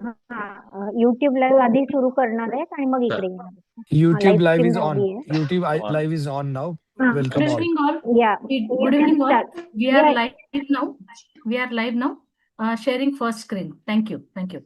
YouTube live आधी सुरू करणार आहेत आणि मग Sir. इकडे येणार आहेत. YouTube live live stream is on. झाली आहे. YouTube On. live is on now. हा. Welcome Good all. evening all. Yeah. Good You can evening all. start. We are Yeah. live now. We are live now. Sharing first screen. Thank you. Thank you.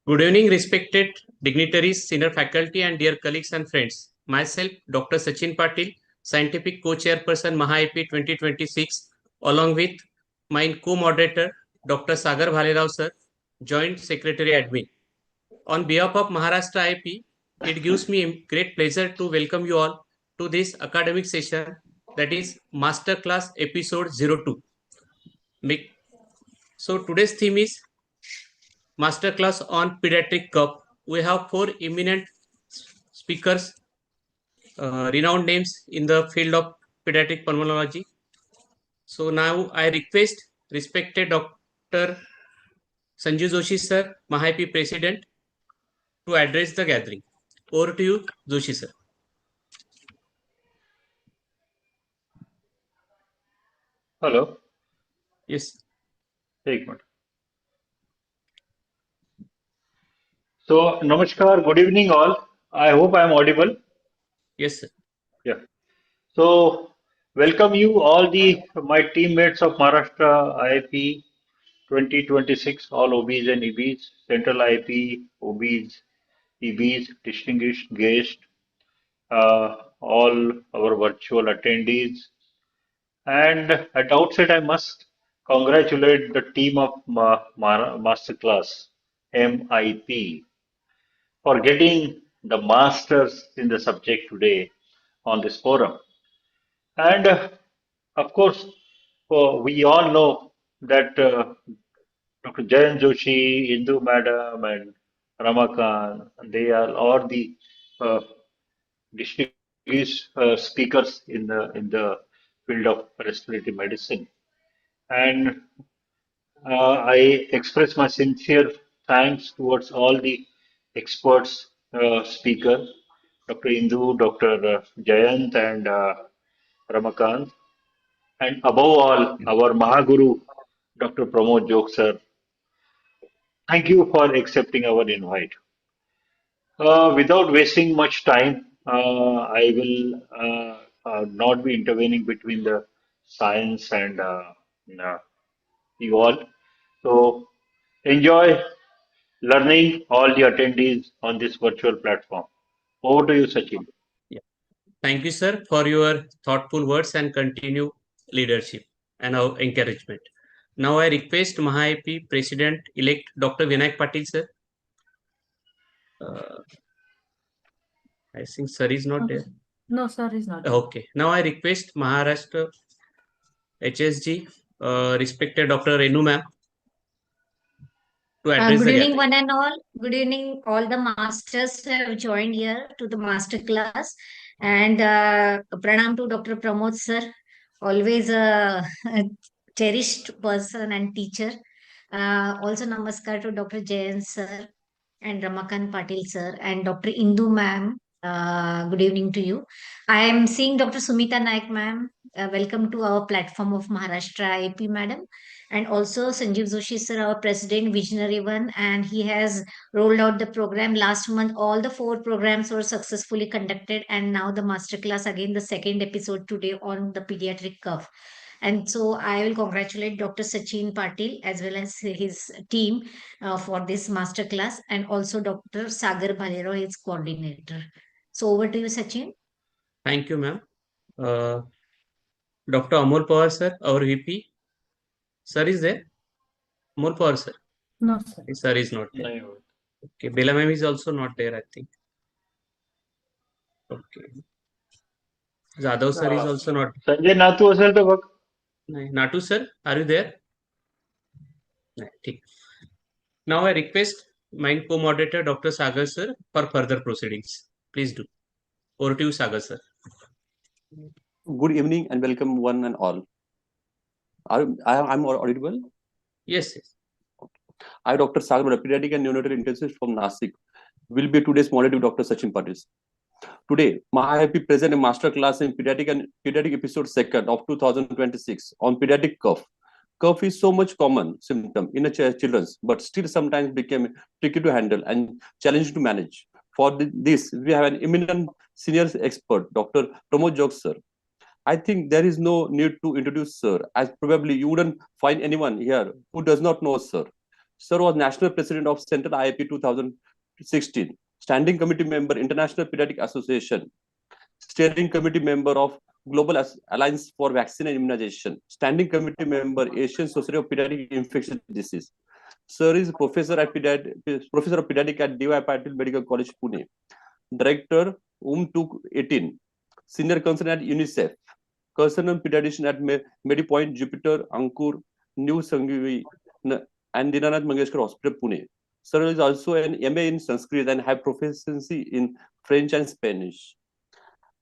Good evening, respected dignitaries, senior faculty, and dear colleagues and friends. Myself, Dr. Sachin Patil, Scientific Co-Chairperson MahaIP 2026, along with my co-moderator, Dr. Sagar Bhalerao sir, Joint Secretary Admin. On behalf of Maharashtra IP, it gives me a great pleasure to welcome you all to this academic session, that is Masterclass Episode 02. So today's theme is Masterclass on Pediatric Cup. We have four eminent speakers, renowned names in the field of pediatric pulmonology. So now I request respected Dr. Sanju Joshi sir, MahaIP President, to address the gathering. Over to you, Joshi sir. Hello. Yes. एक minute. So, Namaskar, good evening all. I hope I am audible. Yes, sir. Yeah. So, welcome you all my teammates of Maharashtra IIP 2026, all OBs and EBs, Central IIP, OBs, EBs, distinguished guests, all our virtual attendees. And at the outset, I must congratulate the team of Masterclass MIP for getting the masters in the subject today on this forum. And of course, we all know that Dr. Jayan Joshi, Indu Madam, and Ramakan, they are all the uh, distinguished speakers in the field of respiratory medicine. And I express my sincere thanks towards all the experts, speaker, Dr. Indu, Dr. Jayant, and Ramakant, and above all, our Mahaguru, Dr. Pramod Jog sir. Thank you for accepting our invite. Without wasting much time, I will not be intervening between the science and uh, you all. So enjoy learning all the attendees on this virtual platform. Over to you, Sachin. Yeah. Thank you, sir, for your thoughtful words and continue leadership and our encouragement. Now I request MahaIP President-elect Dr. Vinayak Patil, sir. I think sir is not there. No, sir is not. Okay. Now I request Maharashtra HSG, respected Dr. Renu ma'am, to address Good the evening, gathering. one and all. Good evening, all the masters who have joined here to the master class. And pranam to Dr. Pramod sir, always a cherished person and teacher. Also namaskar to Dr. Jayan sir and Ramakan Patil sir and Dr. Indu ma'am. Good evening to you. I am seeing Dr. Sumita Naik ma'am. Welcome to our platform of Maharashtra IIP madam. And also Sanjeev Joshi sir, our president, visionary one, and he has rolled out the program last month. All the four programs were successfully conducted, and now the masterclass again, the second episode today on the pediatric curve. And so I will congratulate Dr. Sachin Patil as well as his team for this masterclass, and also Dr. Sagar Bhalero, his coordinator. So over to you, Sachin. Thank you, ma'am. Dr. Amol Pawar, sir, our VP. Sir is there? Amol Pawar, sir. No, sir. Sir is not there. नहीं होता. Okay. Bela ma'am is also not there, I think. Okay. Jadhav sir is also not. Sanjay नातू असेल तर बघ. Natu sir, are you there? No, ठीक. Now I request my co-moderator Dr. Sagar sir for further proceedings. Please do. Over to you, Sagar sir. Good evening and welcome one and all. I'm audible? Yes, yes. I, Dr. Sagar, a pediatric and neonatal intensivist from Nasik, will be today's moderator with Dr. Sachin Patil. Today, I have present a master class in pediatric episode 2nd of 2026 on pediatric cough. Cough is so much common symptom in children, but still sometimes became tricky to handle and challenging to manage. For this, we have an eminent senior expert, Dr. Pramod Jog sir. I think there is no need to introduce sir, as probably you wouldn't find anyone here who does not know sir. Sir was National President of Central IIP 2016, Standing Committee Member, International Pediatric Association, Steering Committee Member of Global Alliance for Vaccine and Immunization, Standing Committee Member, Asian Society of Pediatric Infectious Disease. Sir is Professor of Pediatric at D.Y. Patil Medical College, Pune. Director, 218, Senior Consultant at UNICEF, Consultant Pediatrician at MediPoint, Jupiter, Ankur, New Sangivi, and Dinanath Mangeshkar Hospital, Pune. Sir is also an MA in Sanskrit and have proficiency in French and Spanish.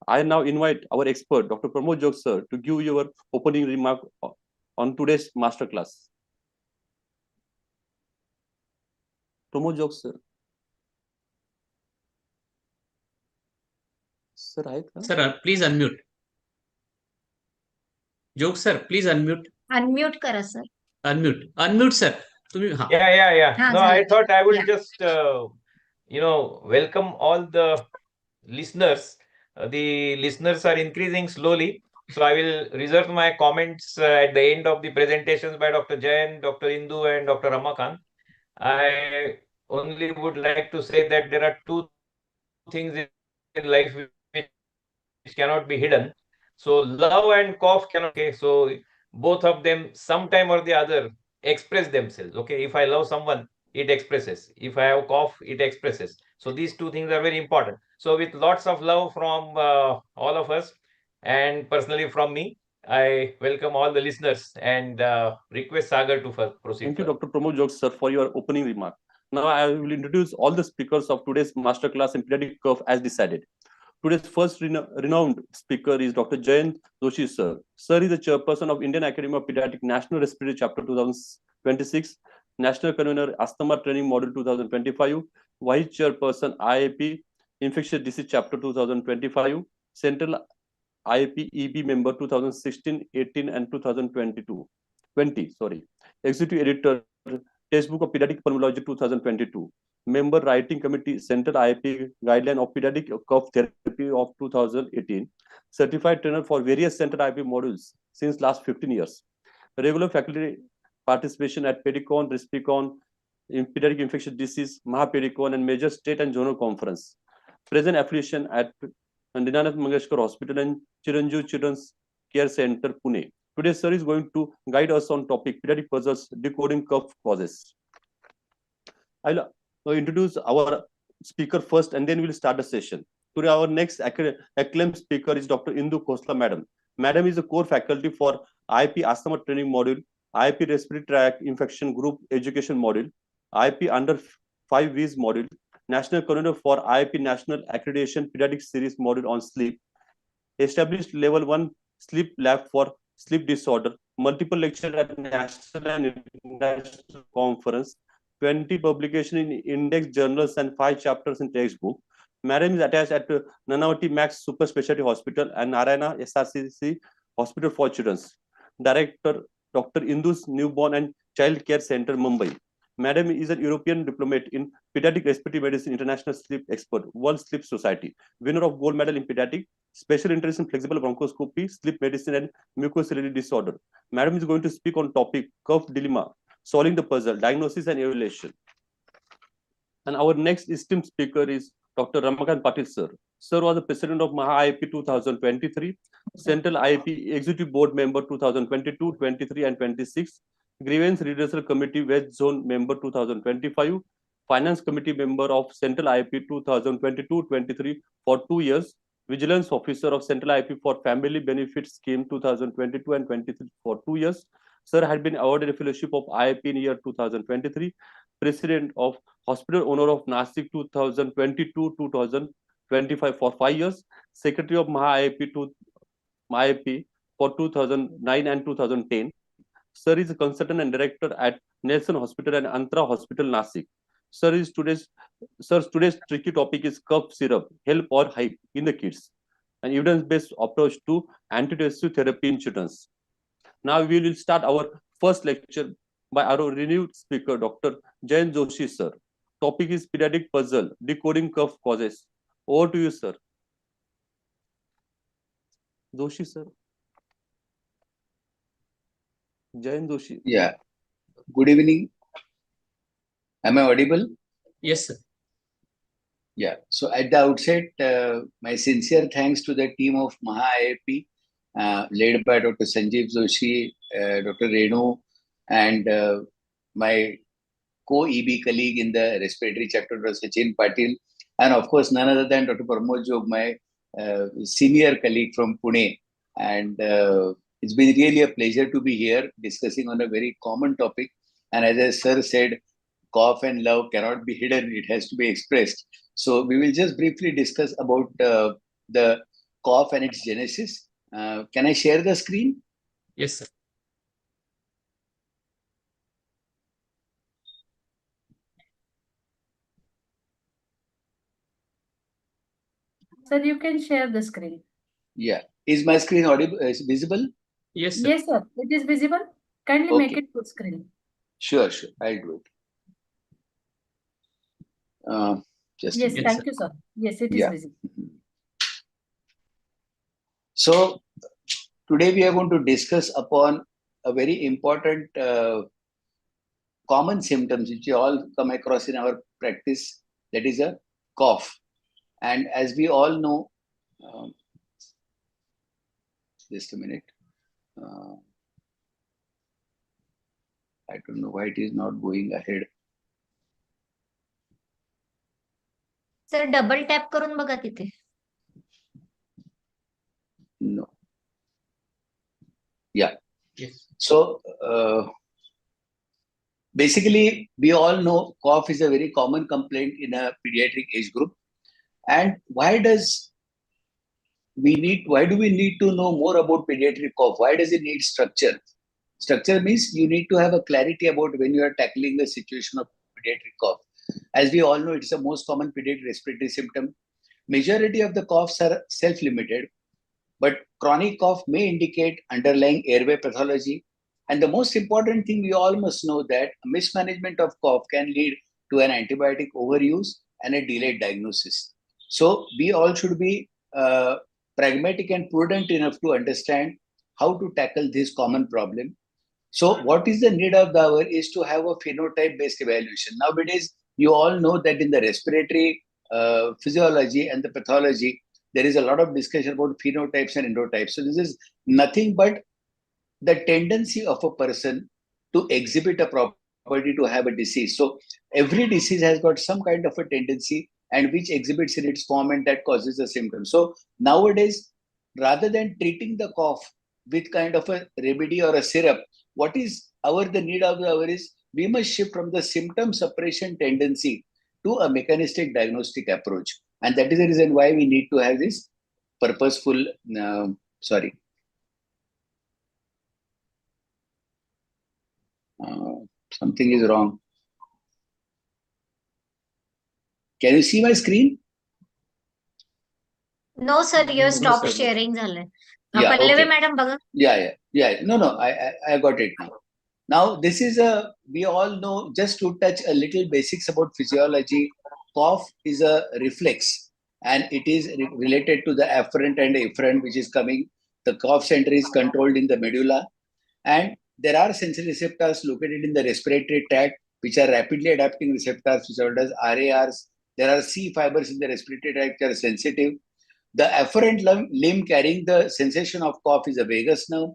I now invite our expert, Dr. Pramod Jog sir, to give your opening remark on today's masterclass. Pramod Jog sir. Sir, Sir, please unmute. Jog sir, please unmute. Unmute करा sir. Unmute sir. Yeah. हाँ, No, झालं. I thought I would Yeah. just, welcome all the listeners. The listeners are increasing slowly. So I will reserve my comments at the end of the presentations by Dr. Jain, Dr. Indu, and Dr. Ramakant. I only would like to say that there are two things in life which cannot be hidden. So love and cough cannot. Okay, so both of them, sometime or the other, express themselves. Okay, if I love someone, it expresses. If I have cough, it expresses. So these two things are very important. So with lots of love from all of us, and personally from me, I welcome all the listeners and request Sagar to proceed. Thank you, Dr. Pramod Jog sir, for your opening remark. Now I will introduce all the speakers of today's masterclass in pediatric cough as decided. Today's first renowned speaker is Dr. Jayant Joshi sir. Sir is the chairperson of Indian Academy of Pediatric National Respiratory Chapter 2026, National Convener Asthma Training Module 2025, Vice Chairperson IIP Infectious Disease Chapter 2025, Central IIP EB Member 2016, 18 and 2022. Executive Editor, Textbook of Pediatric Pulmonology 2022. Member Writing Committee, Central IIP Guideline of Pediatric Cough Therapy of 2018. Certified trainer for various Central IIP modules since last 15 years. Regular faculty participation at Pedicon, Respicon, in Pediatric Infectious Disease, Mahapedicon, and major state and zonal conference. Present affiliation at Dinanath Mangeshkar Hospital and Chiranjeev Children's Care Center, Pune. Today, sir is going to guide us on topic pediatric puzzles, decoding cough causes. I'll introduce our speaker first, and then we'll start the session. Today, our next acclaimed speaker is Dr. Indu Khosla, Madam. Madam is a core faculty for IIP Asthma Training Module, IIP Respiratory Tract Infection Group Education Module, IIP Under 5 V's Module, National Coordinator for IIP National Accreditation Pediatric Series Module on Sleep, established Level 1 Sleep Lab for Sleep Disorder, multiple lectures at national and international conference, 20 publications in index journals and 5 chapters in textbook. Madam is attached at Nanavati Max Super Specialty Hospital and Narayana SRCC Hospital for Children. Director, Dr. Indu's Newborn and Child Care Center, Mumbai. Madam is a European diplomat in Pediatric Respiratory Medicine, International Sleep Expert, World Sleep Society, winner of gold medal in pediatric, special interest in flexible bronchoscopy, sleep medicine, and mucociliary disorder. Madam is going to speak on topic cough dilemma, solving the puzzle, diagnosis and evaluation. And our next esteemed speaker is Dr. Ramakant Patil sir. Sir was the president of Maha IIP 2023, Central IIP Executive Board member 2022, 23, and 26, Grievance Redressal Committee West Zone member 2025, Finance Committee member of Central IIP 2022-23 for 2 years, Vigilance Officer of Central IIP for Family Benefit Scheme 2022 and 23 for 2 years. Sir had been awarded a fellowship of IIP in year 2023, President of Hospital Owner of Nasik 2022-2025 for 5 years, Secretary of Maha IIP for 2009 and 2010. Sir is a consultant and director at Nelson Hospital and Antra Hospital, Nasik. Sir's today's tricky topic is cough syrup, help or hype in the kids, an evidence-based approach to antitussive therapy in children. Now we will start our first lecture by our renewed speaker, Dr. Jayant Joshi, sir. Topic is pediatric puzzle, decoding cough causes. Over to you, sir. Joshi, sir. Jayant Joshi. Yeah. Good evening. Am I audible? Yes, sir. Yeah. So at the outset, my sincere thanks to the team of Maha IIP, led by Dr. Sanjeev Joshi, Dr. Renu, and my co-EB colleague in the respiratory chapter, Dr. Sachin Patil, and of course, none other than Dr. Pramod Jog, my senior colleague from Pune. And it's been really a pleasure to be here discussing on a very common topic. And as a sir said, cough and love cannot be hidden, it has to be expressed. So we will just briefly discuss about the cough and its genesis. Can I share the screen? Yes, sir. Sir, you can share the screen. Yeah. Is my screen audible? Is visible? Yes, sir. Yes, sir. It is visible. Kindly make it full screen. Sure, sure. I'll do it. Just a Yes, minute. thank you, sir. Yes, it is Yeah. visible. So today we are going to discuss upon a very important common symptoms which we all come across in our practice, that is a cough. And as we all know, just a minute. I don't know why it is not going ahead. Sir double tap करून बघा तिथे. No. Yeah. Yes. So basically, we all know cough is a very common complaint in a pediatric age group. And why do we need to know more about pediatric cough? Why does it need structure? Structure means you need to have a clarity about when you are tackling the situation of pediatric cough. As we all know, it's the most common pediatric respiratory symptom. Majority of the coughs are self-limited, but chronic cough may indicate underlying airway pathology. And the most important thing we all must know that mismanagement of cough can lead to an antibiotic overuse and a delayed diagnosis. So we all should be pragmatic and prudent enough to understand how to tackle this common problem. So what is the need of the hour is to have a phenotype-based evaluation. Nowadays, you all know that in the respiratory physiology and the pathology, there is a lot of discussion about phenotypes and endotypes. So this is nothing but the tendency of a person to exhibit a property to have a disease. So every disease has got some kind of a tendency and which exhibits in its form and that causes a symptom. So nowadays, rather than treating the cough with kind of a remedy or a syrup, what is the need of the hour is we must shift from the symptom suppression tendency to a mechanistic diagnostic approach. And that is the reason why we need to have this purposeful, something is wrong. Can you see my screen? No, sir, you No, stop sir. sharing झालंय. Yeah, Pallavi okay. Madam बघा. Yeah. No, I got it now. Now, this is we all know, just to touch a little basics about physiology, cough is a reflex and it is related to the afferent and efferent which is coming. The cough center is controlled in the medulla and there are sensory receptors located in the respiratory tract which are rapidly adapting receptors which are called as RARs. There are C fibers in the respiratory tract which are sensitive The afferent limb carrying the sensation of cough is a vagus nerve.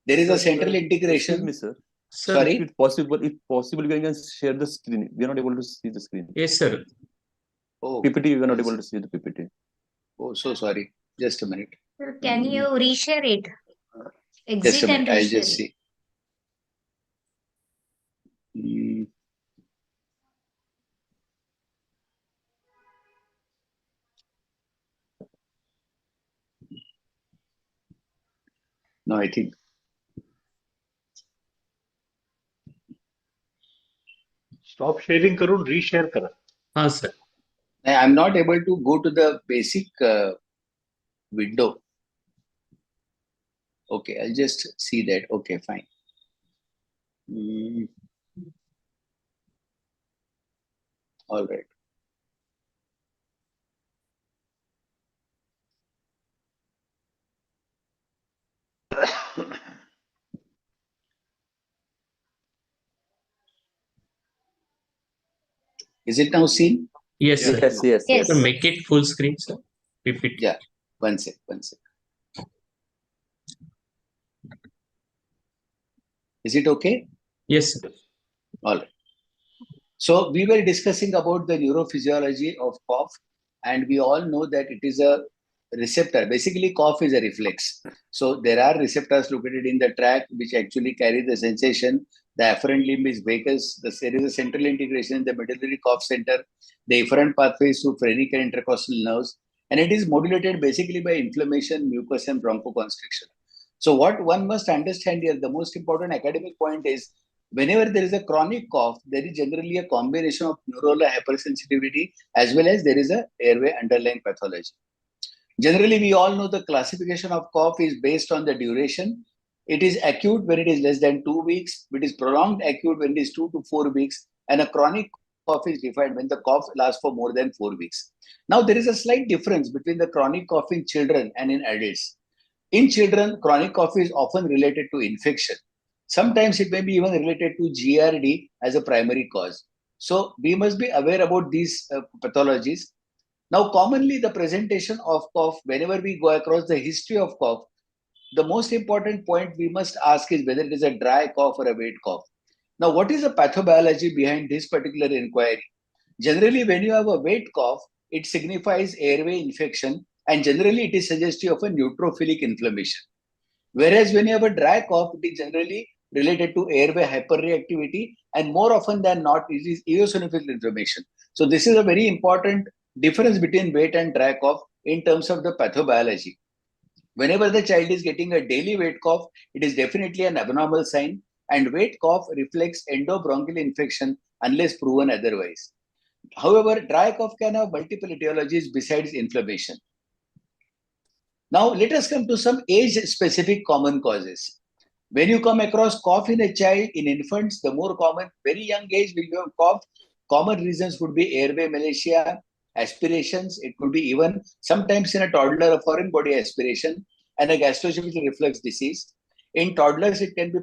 There is a central integration. Excuse me, sir. Sir, Sorry? If possible, we can share the screen. We are not able to see the screen. yes, sir. Oh, PPT, we are not able to see the PPT. oh, so sorry. Just a minute. Sir, can you reshare it? Just Exit a and minute. I'll reshare just it. see. Mm. No, I think. Stop sharing करून reshare करा. हाँ sir. I'm not able to go to the basic window. Okay, I'll just see that. Okay, fine. All right. Is it now seen? Yes, sir. Yes. Yes. Sir, make it full screen, sir. PPT. Yeah. One sec. Is it okay? Yes, sir. All right. So we were discussing about the neurophysiology of cough, and we all know that it is a receptor. Basically, cough is a reflex. So there are receptors located in the tract which actually carry the sensation. The afferent limb is vagus. There is a central integration in the medullary cough center. The efferent pathways through phrenic and intercostal nerves, and it is modulated basically by inflammation, mucus, and bronchoconstriction. So what one must understand here, the most important academic point is, whenever there is a chronic cough, there is generally a combination of neuronal hypersensitivity as well as there is a airway underlying pathology. Generally, we all know the classification of cough is based on the duration. It is acute when it is less than 2 weeks. It is prolonged acute when it is 2 to 4 weeks. And a chronic cough is defined when the cough lasts for more than 4 weeks. Now, there is a slight difference between the chronic cough in children and in adults. In children, chronic cough is often related to infection. Sometimes it may be even related to GRD as a primary cause. So we must be aware about these pathologies. Now, commonly the presentation of cough, whenever we go across the history of cough, the most important point we must ask is whether it is a dry cough or a wet cough. Now, what is the pathobiology behind this particular inquiry? Generally, when you have a wet cough, it signifies airway infection, and generally it is suggestive of a neutrophilic inflammation. Whereas when you have a dry cough, it is generally related to airway hyperreactivity, and more often than not, it is eosinophilic inflammation. So this is a very important difference between wet and dry cough in terms of the pathobiology. Whenever the child is getting a daily wet cough, it is definitely an abnormal sign, and wet cough reflects endobronchial infection unless proven otherwise. However, dry cough can have multiple etiologies besides inflammation. Now, let us come to some age-specific common causes. When you come across cough in a child, in infants, the more common, very young age will have cough. Common reasons would be airway malacia, aspirations. It could be even sometimes in a toddler, a foreign body aspiration, and a gastroesophageal reflux disease. In toddlers, it can be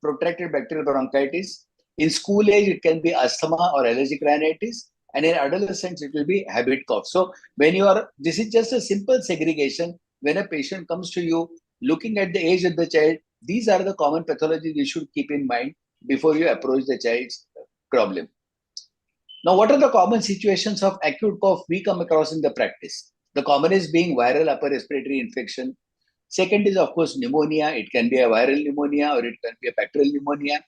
protracted bacterial bronchitis. In school age, it can be asthma or allergic rhinitis. And in adolescents, it will be habit cough. So this is just a simple segregation. When a patient comes to you, looking at the age of the child, these are the common pathologies you should keep in mind before you approach the child's problem. Now, what are the common situations of acute cough we come across in the practice? The commonest being viral upper respiratory infection. Second is, of course, pneumonia. It can be a viral pneumonia or it can be a bacterial pneumonia.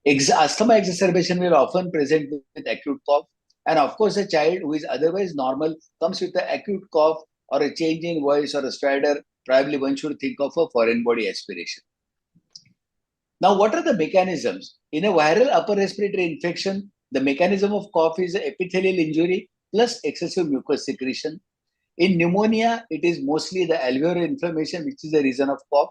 Asthma exacerbation will often present with acute cough. And of course, a child who is otherwise normal comes with an acute cough or a change in voice or a stridor, probably one should think of a foreign body aspiration. Now, what are the mechanisms? In a viral upper respiratory infection, the mechanism of cough is epithelial injury plus excessive mucus secretion. In pneumonia, it is mostly the alveolar inflammation, which is the reason of cough.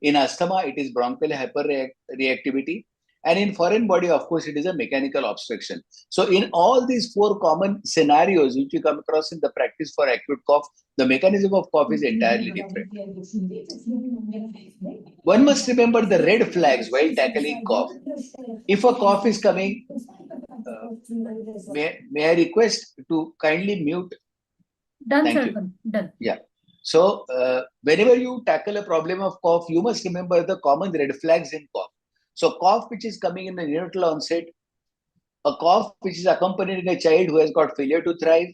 In asthma, it is bronchial hyperreactivity. And in foreign body, of course, it is a mechanical obstruction. So in all these four common scenarios which you come across in the practice for acute cough, the mechanism of cough is entirely different. One must remember the red flags while tackling cough. If a cough is coming, may I request to kindly mute Done, Thank sir. you. Done. Yeah. So whenever you tackle a problem of cough, you must remember the common red flags in cough. So cough which is coming in the neonatal onset, a cough which is accompanying a child who has got failure to thrive,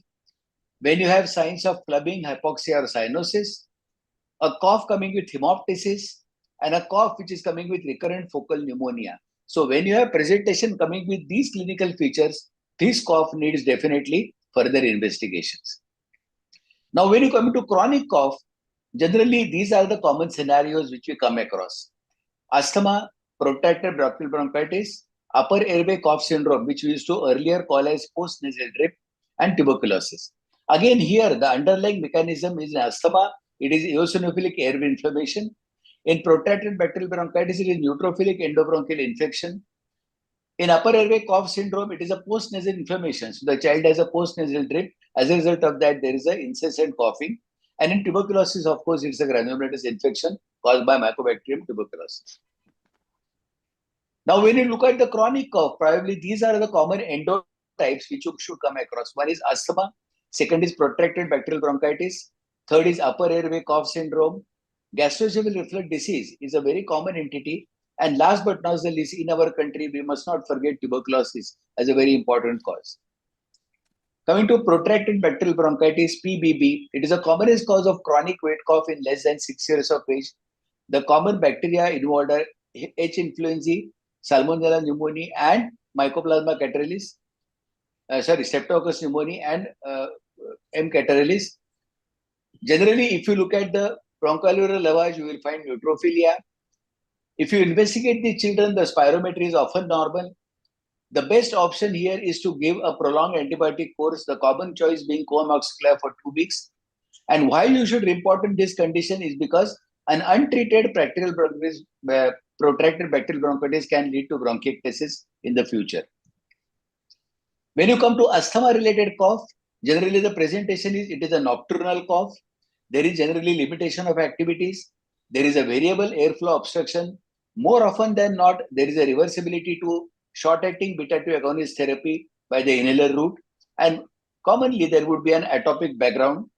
when you have signs of flubbing, hypoxia or cyanosis, a cough coming with hemoptysis, and a cough which is coming with recurrent focal pneumonia. So when you have presentation coming with these clinical features, this cough needs definitely further investigations. Now, when you come to chronic cough, generally these are the common scenarios which we come across. Asthma, protracted bronchial bronchitis, upper airway cough syndrome, which we used to earlier call as post-nasal drip, and tuberculosis. Again, here the underlying mechanism is in asthma, it is eosinophilic airway inflammation. In protracted bacterial bronchitis, it is neutrophilic endobronchial infection. In upper airway cough syndrome, it is a post-nasal inflammation. So the child has a post-nasal drip. As a result of that, there is an incessant coughing. And in tuberculosis, of course, it's a granulomatous infection caused by Mycobacterium tuberculosis. Now, when you look at the chronic cough, probably these are the common endotypes which you should come across. One is asthma, second is protracted bacterial bronchitis, third is upper airway cough syndrome. Gastroesophageal reflux disease is a very common entity. And last but not the least, in our country, we must not forget tuberculosis as a very important cause. Coming to protracted bacterial bronchitis, PBB, it is a commonest cause of chronic wet cough in less than 6 years of age. The common bacteria involved are H. influenzae, Salmonella pneumoniae, and Mycoplasma catarrhalis. Streptococcus pneumoniae and M. catarrhalis. Generally, if you look at the bronchoalveolar lavage, you will find neutrophilia. If you investigate the children, the spirometry is often normal. The best option here is to give a prolonged antibiotic course, the common choice being co-amoxicillin for 2 weeks. And why you should report in this condition is because an untreated protracted bacterial bronchitis can lead to bronchiectasis in the future. When you come to asthma-related cough, generally the presentation is it is a nocturnal cough. There is generally limitation of activities. There is a variable airflow obstruction. More often than not, there is a reversibility to short-acting beta-2 agonist therapy by the inhaler route. And commonly, there would be an atopic background.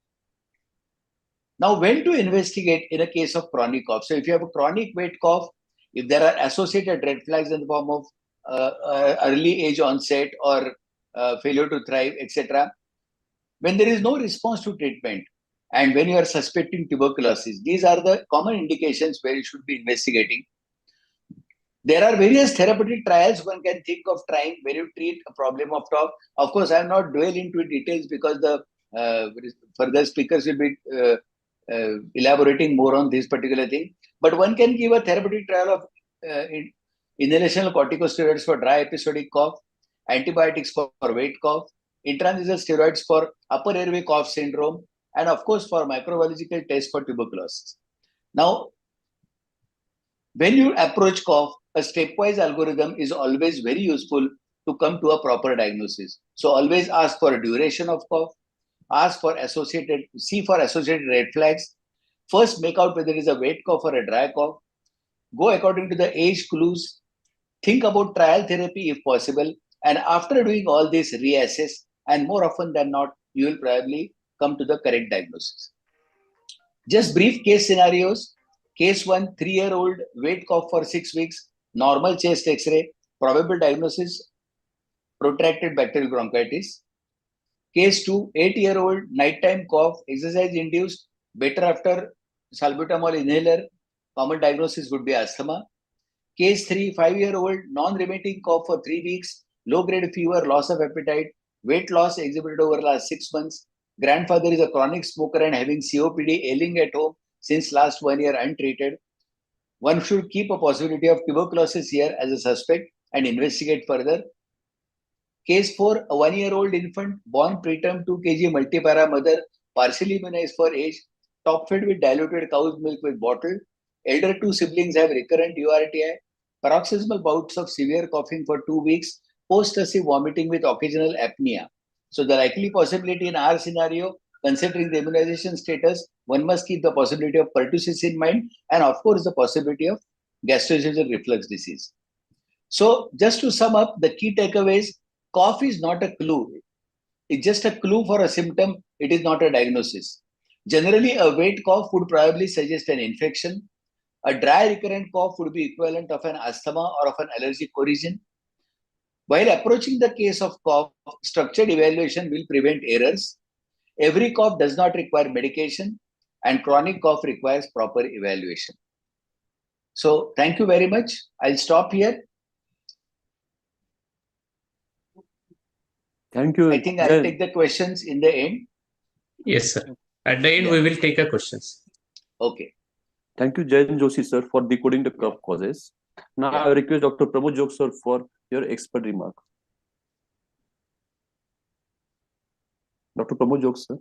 Now, when to investigate in a case of chronic cough? So, if you have a chronic wet cough, if there are associated red flags in the form of early age onset or failure to thrive, etc., when there is no response to treatment, and when you are suspecting tuberculosis, these are the common indications where you should be investigating. There are various therapeutic trials one can think of trying when you treat a problem of cough. Of course, I am not dwell into details because the further speakers will be elaborating more on this particular thing. But one can give a therapeutic trial of inhalational corticosteroids for dry episodic cough, antibiotics for wet cough, intranasal steroids for upper airway cough syndrome, and of course for microbiological tests for tuberculosis. Now, when you approach cough, a stepwise algorithm is always very useful to come to a proper diagnosis. So always ask for a duration of cough, ask for see for associated red flags. First, make out whether it is a wet cough or a dry cough. Go according to the age clues. Think about trial therapy if possible. And after doing all this, reassess. And more often than not, you will probably come to the correct diagnosis. Just brief case scenarios. Case 1, 3-year-old, wet cough for 6 weeks, normal chest X-ray, probable diagnosis, protracted bacterial bronchitis. Case 2, 8-year-old, nighttime cough, exercise-induced, better after salbutamol inhaler, common diagnosis would be asthma. Case 3, 5-year-old, non-remitting cough for 3 weeks, low-grade fever, loss of appetite, weight loss exhibited over last 6 months. Grandfather is a chronic smoker and having COPD, ailing at home since last 1 year untreated. One should keep a possibility of tuberculosis here as a suspect and investigate further. Case 4, a 1-year-old infant born preterm 2 kg multipara mother, partially immunized for age, top fed with diluted cow's milk with bottle. Elder 2 siblings have recurrent URTI, paroxysmal bouts of severe coughing for 2 weeks, post-tussive vomiting with occasional apnea. So the likely possibility in our scenario, considering the immunization status, one must keep the possibility of pertussis in mind, and of course the possibility of gastroesophageal reflux disease. So just to sum up, the key takeaways: cough is not a clue. It's just a clue for a symptom It is not a diagnosis. Generally, a wet cough would probably suggest an infection. A dry recurrent cough would be equivalent of an asthma or of an allergic origin. While approaching the case of cough, structured evaluation will prevent errors. Every cough does not require medication, and chronic cough requires proper evaluation. So thank you very much. I'll stop here. Thank you. I think I'll take the questions in the end. Yes, sir. At the end, we will take a questions. Okay. Thank you, Jayan Joshi, sir, for decoding the cough causes. Now I request Dr. Pramod Jog, sir, for your expert remark. Dr. Pramod Jog, sir.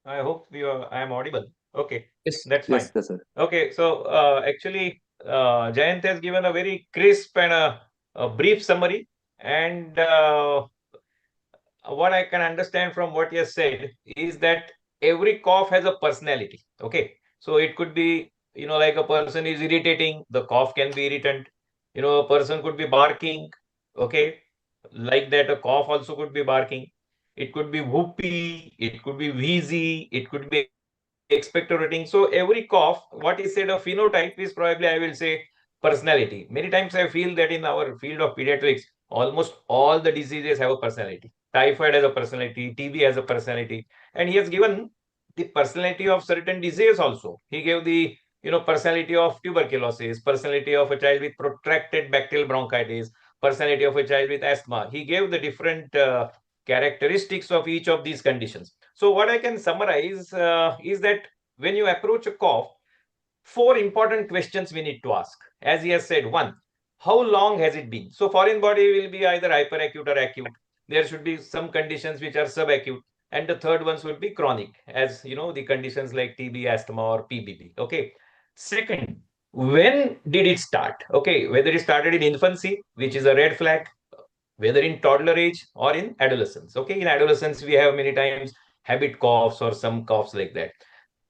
I hope I am audible. Okay, Yes, that's fine. Yes, sir. Okay, so actually, Jayant has given a very crisp and a brief summary. And what I can understand from what he has said is that every cough has a personality. Okay, so it could be, like a person is irritating, the cough can be irritant. A person could be barking. Okay, like that, a cough also could be barking. It could be whoopy, it could be wheezy, it could be expectorating. So every cough, what is said of phenotype is probably, I will say, personality. Many times I feel that in our field of pediatrics, almost all the diseases have a personality. Typhoid has a personality, TB has a personality, and he has given the personality of certain disease also. He gave the personality of tuberculosis, personality of a child with protracted bacterial bronchitis, personality of a child with asthma. He gave the different characteristics of each of these conditions. So what I can summarize is that when you approach a cough, 4 important questions we need to ask. As he has said, 1, how long has it been? So foreign body will be either hyperacute or acute. There should be some conditions which are subacute, and the third ones would be chronic, as the conditions like TB, asthma, or PBB. Okay. Second, when did it start? Okay, whether it started in infancy, which is a red flag, whether in toddler age or in adolescence. Okay, in adolescence, we have many times habit coughs or some coughs like that.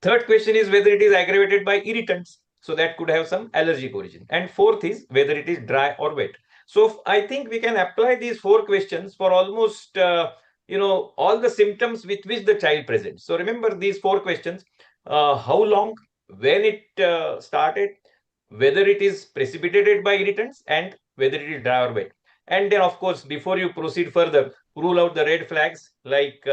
Third question is whether it is aggravated by irritants. So that could have some allergic origin. And fourth is whether it is dry or wet. So I think we can apply these 4 questions for almost, all the symptoms with which the child presents. So remember these 4 questions: how long, when it started, whether it is precipitated by irritants, and whether it is dry or wet. And then, of course, before you proceed further, rule out the red flags like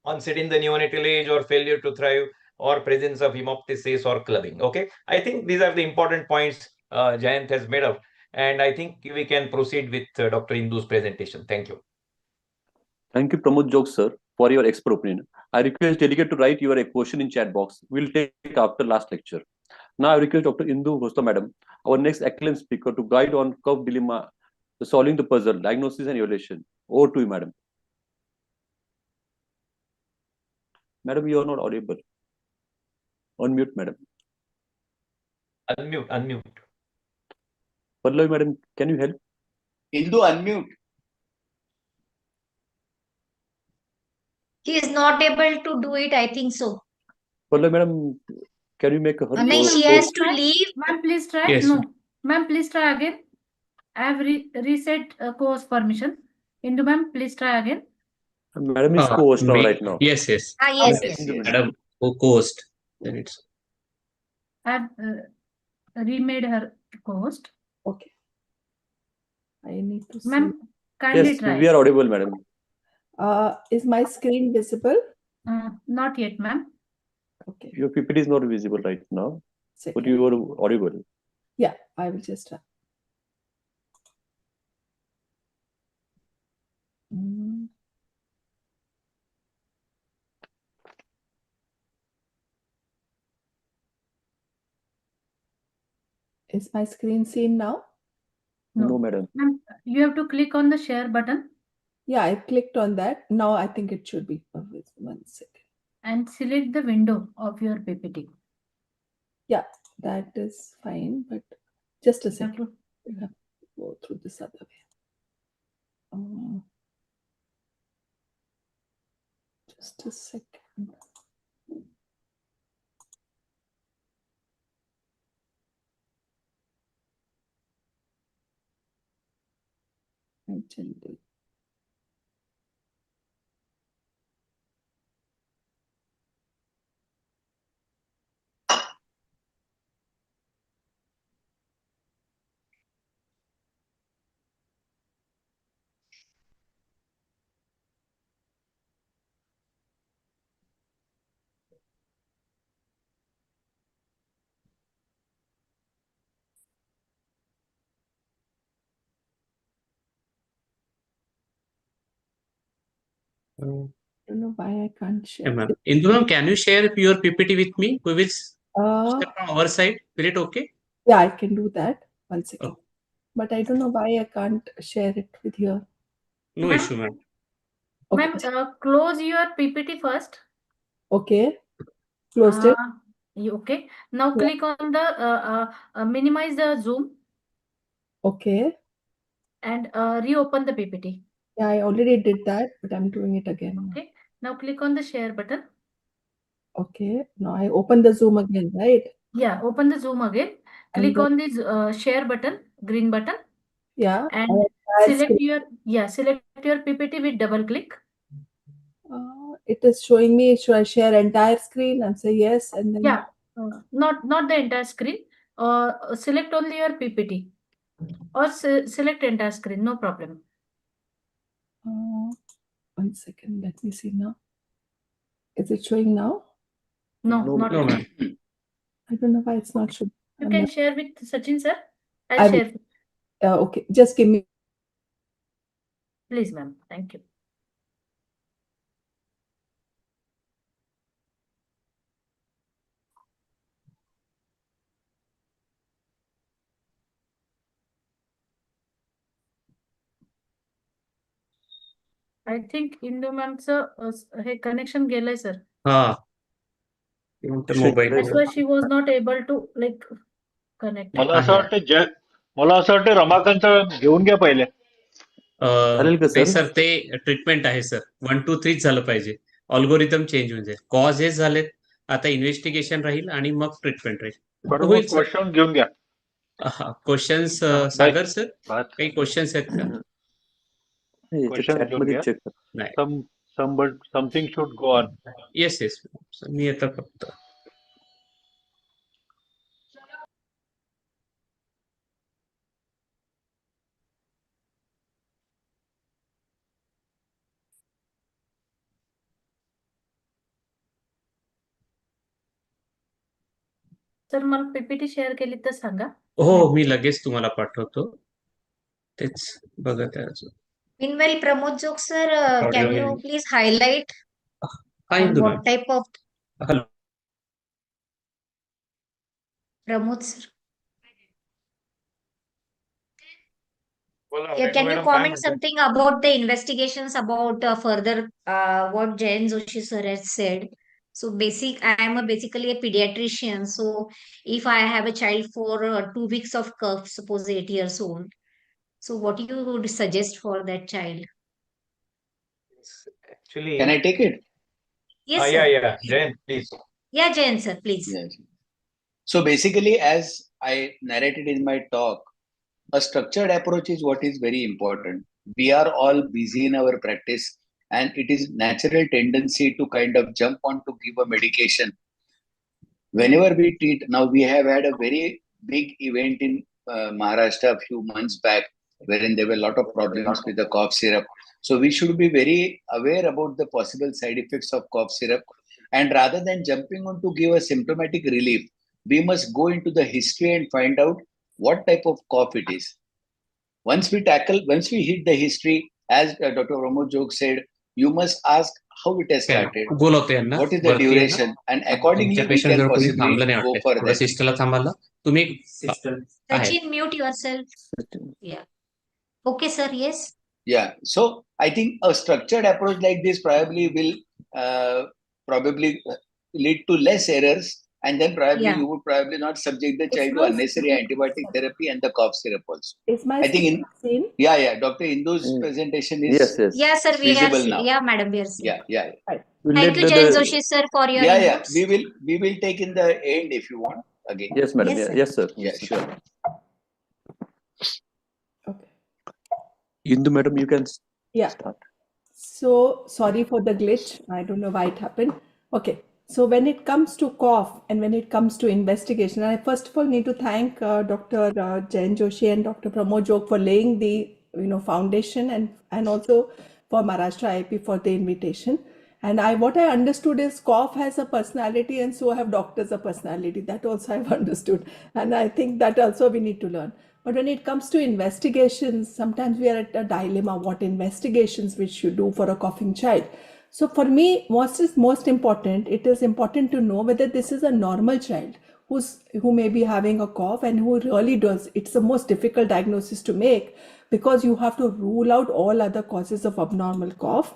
onset in the neonatal age or failure to thrive or presence of hemoptysis or clubbing. Okay, I think these are the important points Jayant has made up. And I think we can proceed with Dr. Indu's presentation. Thank you. Thank you, Pramod Jog, sir, for your expert opinion. I request delegate to write your question in chat box. We'll take after last lecture. Now I request Dr. Indu Ghosta, madam, our next acclaimed speaker, to guide on curve dilemma, solving the puzzle, diagnosis and evaluation. Over to you, madam. Madam, you are not audible. Unmute, madam. Unmute. Pallavi, madam, can you help? Indu, unmute. He is not able to do it, I think so. Pallavi, madam, can you make her? No, she has to leave. Ma'am, please try. Yes. No. Ma'am, please try again. I have reset course permission. Indu, ma'am, please try again. Madam is co-host now, right now. Yes, yes. Yes, yes. Madam, co-host. Then it's. I have remade her host. Okay. I need to see. Ma'am, kindly Yes, try. we are audible, madam. Is my screen visible? Not yet, ma'am. Okay. Your PPT is not visible right now, Second. but you are audible. Yeah, I will just try. Is my screen seen now? No, madam. Ma'am, you have to click on the share button. Yeah, I clicked on that. Now I think it should be visible. 1 second. And select the window of your PPT. Yeah, that is fine, but just a second. We have to go through this other way. Just a second. I don't know why I can't share. ma'am. Indu ma'am, can you share your PPT with me? We will share from our side. Will it okay? Yeah, I can do that. One second. Oh. But I don't know why I can't share it with here. No Ma'am? issue, ma'am. Okay. Ma'am, close your PPT first. Okay. Closed it. Okay. Now Yeah. click on the minimize the zoom Okay. and reopen the PPT. Yeah, I already did that, but I'm doing it again. Okay. Now click on the share button. Okay. Now I open the Zoom again, right? Yeah, open the zoom again. Click on this share button, green button, Yeah. and I'll select screen. select your PPT with double click. It is showing me, should I share entire screen and say yes, and then Yeah, not the entire screen. Select only your PPT or select entire screen, no problem. 1 second, let me see now. Is it showing now? No, not No, yet. ma'am. I don't know why it's not showing. You can share with Sachin sir. I I'll will. share. Okay, just give me. Please, ma'am. Thank you. I think Indu ma'amचं hey connection गेलंय sir. हा. Mobile. That's why she was not able to like connect. मला असं वाटतं रमाकांतचं घेऊन घ्या पहिले. नाही sir, ते ट्रीटमेंट आहे सर. 1 2 3 झालं पाहिजे. ऑल्गोरिदम चेंज होऊन जाईल. कॉज हे झालेत, आता इन्व्हेस्टिगेशन राहील आणि मग ट्रीटमेंट राहील. होईल सर. क्वेश्चन घेऊन घ्या. क्वेश्चन्स सागर सर, काही क्वेश्चन्स आहेत का? क्वेश्चन घेऊन घ्या. नाही. Something should go on. Yes yes मी आता फक्त सर मला पीपीटी शेअर केली तर सांगा. हो, मी लगेच तुम्हाला पाठवतो. तेच बघत आहे अजून. Meanwhile, Pramod Jog sir, can you please highlight what type of Pramod sir? Yeah, can you comment something about the investigations about further what Jayan Joshi sir has said? So I am basically a pediatrician. So if I have a child for 2 weeks of cough, suppose 8 years old, so what you would suggest for that child? Actually, Can I take it? Yes, sir. Yeah, Jayan, please. Yeah, Jayan sir, please. Yes. So basically, as I narrated in my talk, a structured approach is what is very important. We are all busy in our practice, and it is natural tendency to kind of jump on to give a medication. Whenever we treat, now we have had a very big event in Maharashtra a few months back, wherein there were a lot of problems with the cough syrup. So we should be very aware about the possible side effects of cough syrup. And rather than jumping on to give a symptomatic relief, we must go into the history and find out what type of cough it is. Once we hit the history, as Dr. Pramod Jog said, you must ask how it has started, what is the duration, and accordingly we can possibly go further. Sachin, mute yourself. Yeah. Okay, sir. Yes. Yeah. So I think a structured approach like this probably will lead to less errors, and then probably you would probably not subject the child to unnecessary antibiotic therapy and the cough syrup also. Is my screen? Yeah. Dr. Indu's presentation is Yeah, sir. We are visible now. Yeah, madam. We are seeing. Yeah. Thank you, Jayan Joshi sir, for your inputs. We will take in the end if you want again. Yes, madam. Yes, sir. Yeah, sure. Okay. Indu, madam, you can start. So sorry for the glitch. I don't know why it happened. Okay. So when it comes to cough and when it comes to investigation, I first of all need to thank Dr. Jayan Joshi and Dr. Pramod Jog for laying the foundation and also for Maharashtra IP for the invitation. And what I understood is cough has a personality, and so have doctors a personality. That also I've understood. And I think that also we need to learn. But when it comes to investigations, sometimes we are at a dilemma, what investigations we should do for a coughing child. So for me, what is most important, it is important to know whether this is a normal child who may be having a cough and who really does. It's the most difficult diagnosis to make because you have to rule out all other causes of abnormal cough.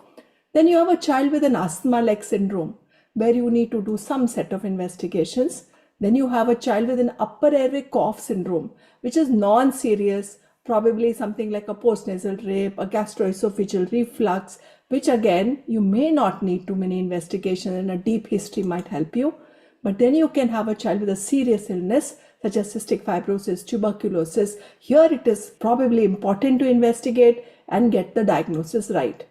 Then you have a child with an asthma-like syndrome where you need to do some set of investigations. Then you have a child with an upper airway cough syndrome, which is non-serious, probably something like a postnasal drip, a gastroesophageal reflux, which again, you may not need too many investigations and a deep history might help you. But then you can have a child with a serious illness, such as cystic fibrosis, tuberculosis. Here it is probably important to investigate and get the diagnosis right.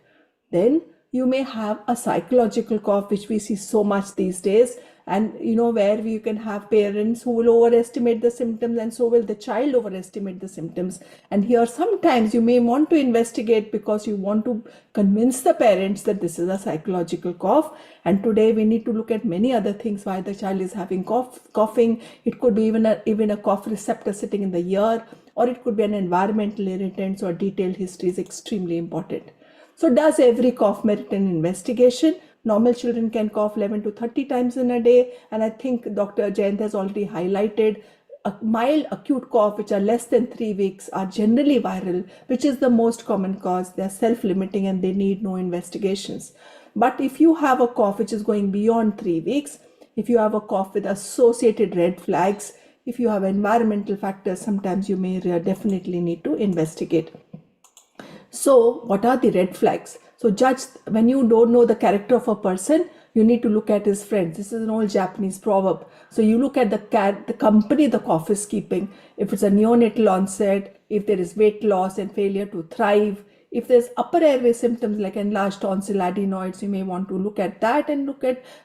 Then you may have a psychological cough, which we see so much these days, and where you can have parents who will overestimate the symptoms, and so will the child overestimate the symptoms. And here sometimes you may want to investigate because you want to convince the parents that this is a psychological cough. And today we need to look at many other things why the child is having coughing. It could be even a cough receptor sitting in the ear, or it could be an environmental irritant. So a detailed history is extremely important. So does every cough merit an investigation? Normal children can cough 11 to 30 times in a day. And I think Dr. Jayant has already highlighted a mild acute cough, which are less than 3 weeks, are generally viral, which is the most common cause. They're self-limiting and they need no investigations. But if you have a cough which is going beyond 3 weeks, if you have a cough with associated red flags, if you have environmental factors, sometimes you may definitely need to investigate. So what are the red flags? So judge, when you don't know the character of a person, you need to look at his friends. This is an old Japanese proverb. So you look at the company the cough is keeping. If it's a neonatal onset, if there is weight loss and failure to thrive, if there's upper airway symptoms like enlarged tonsil adenoids, you may want to look at that and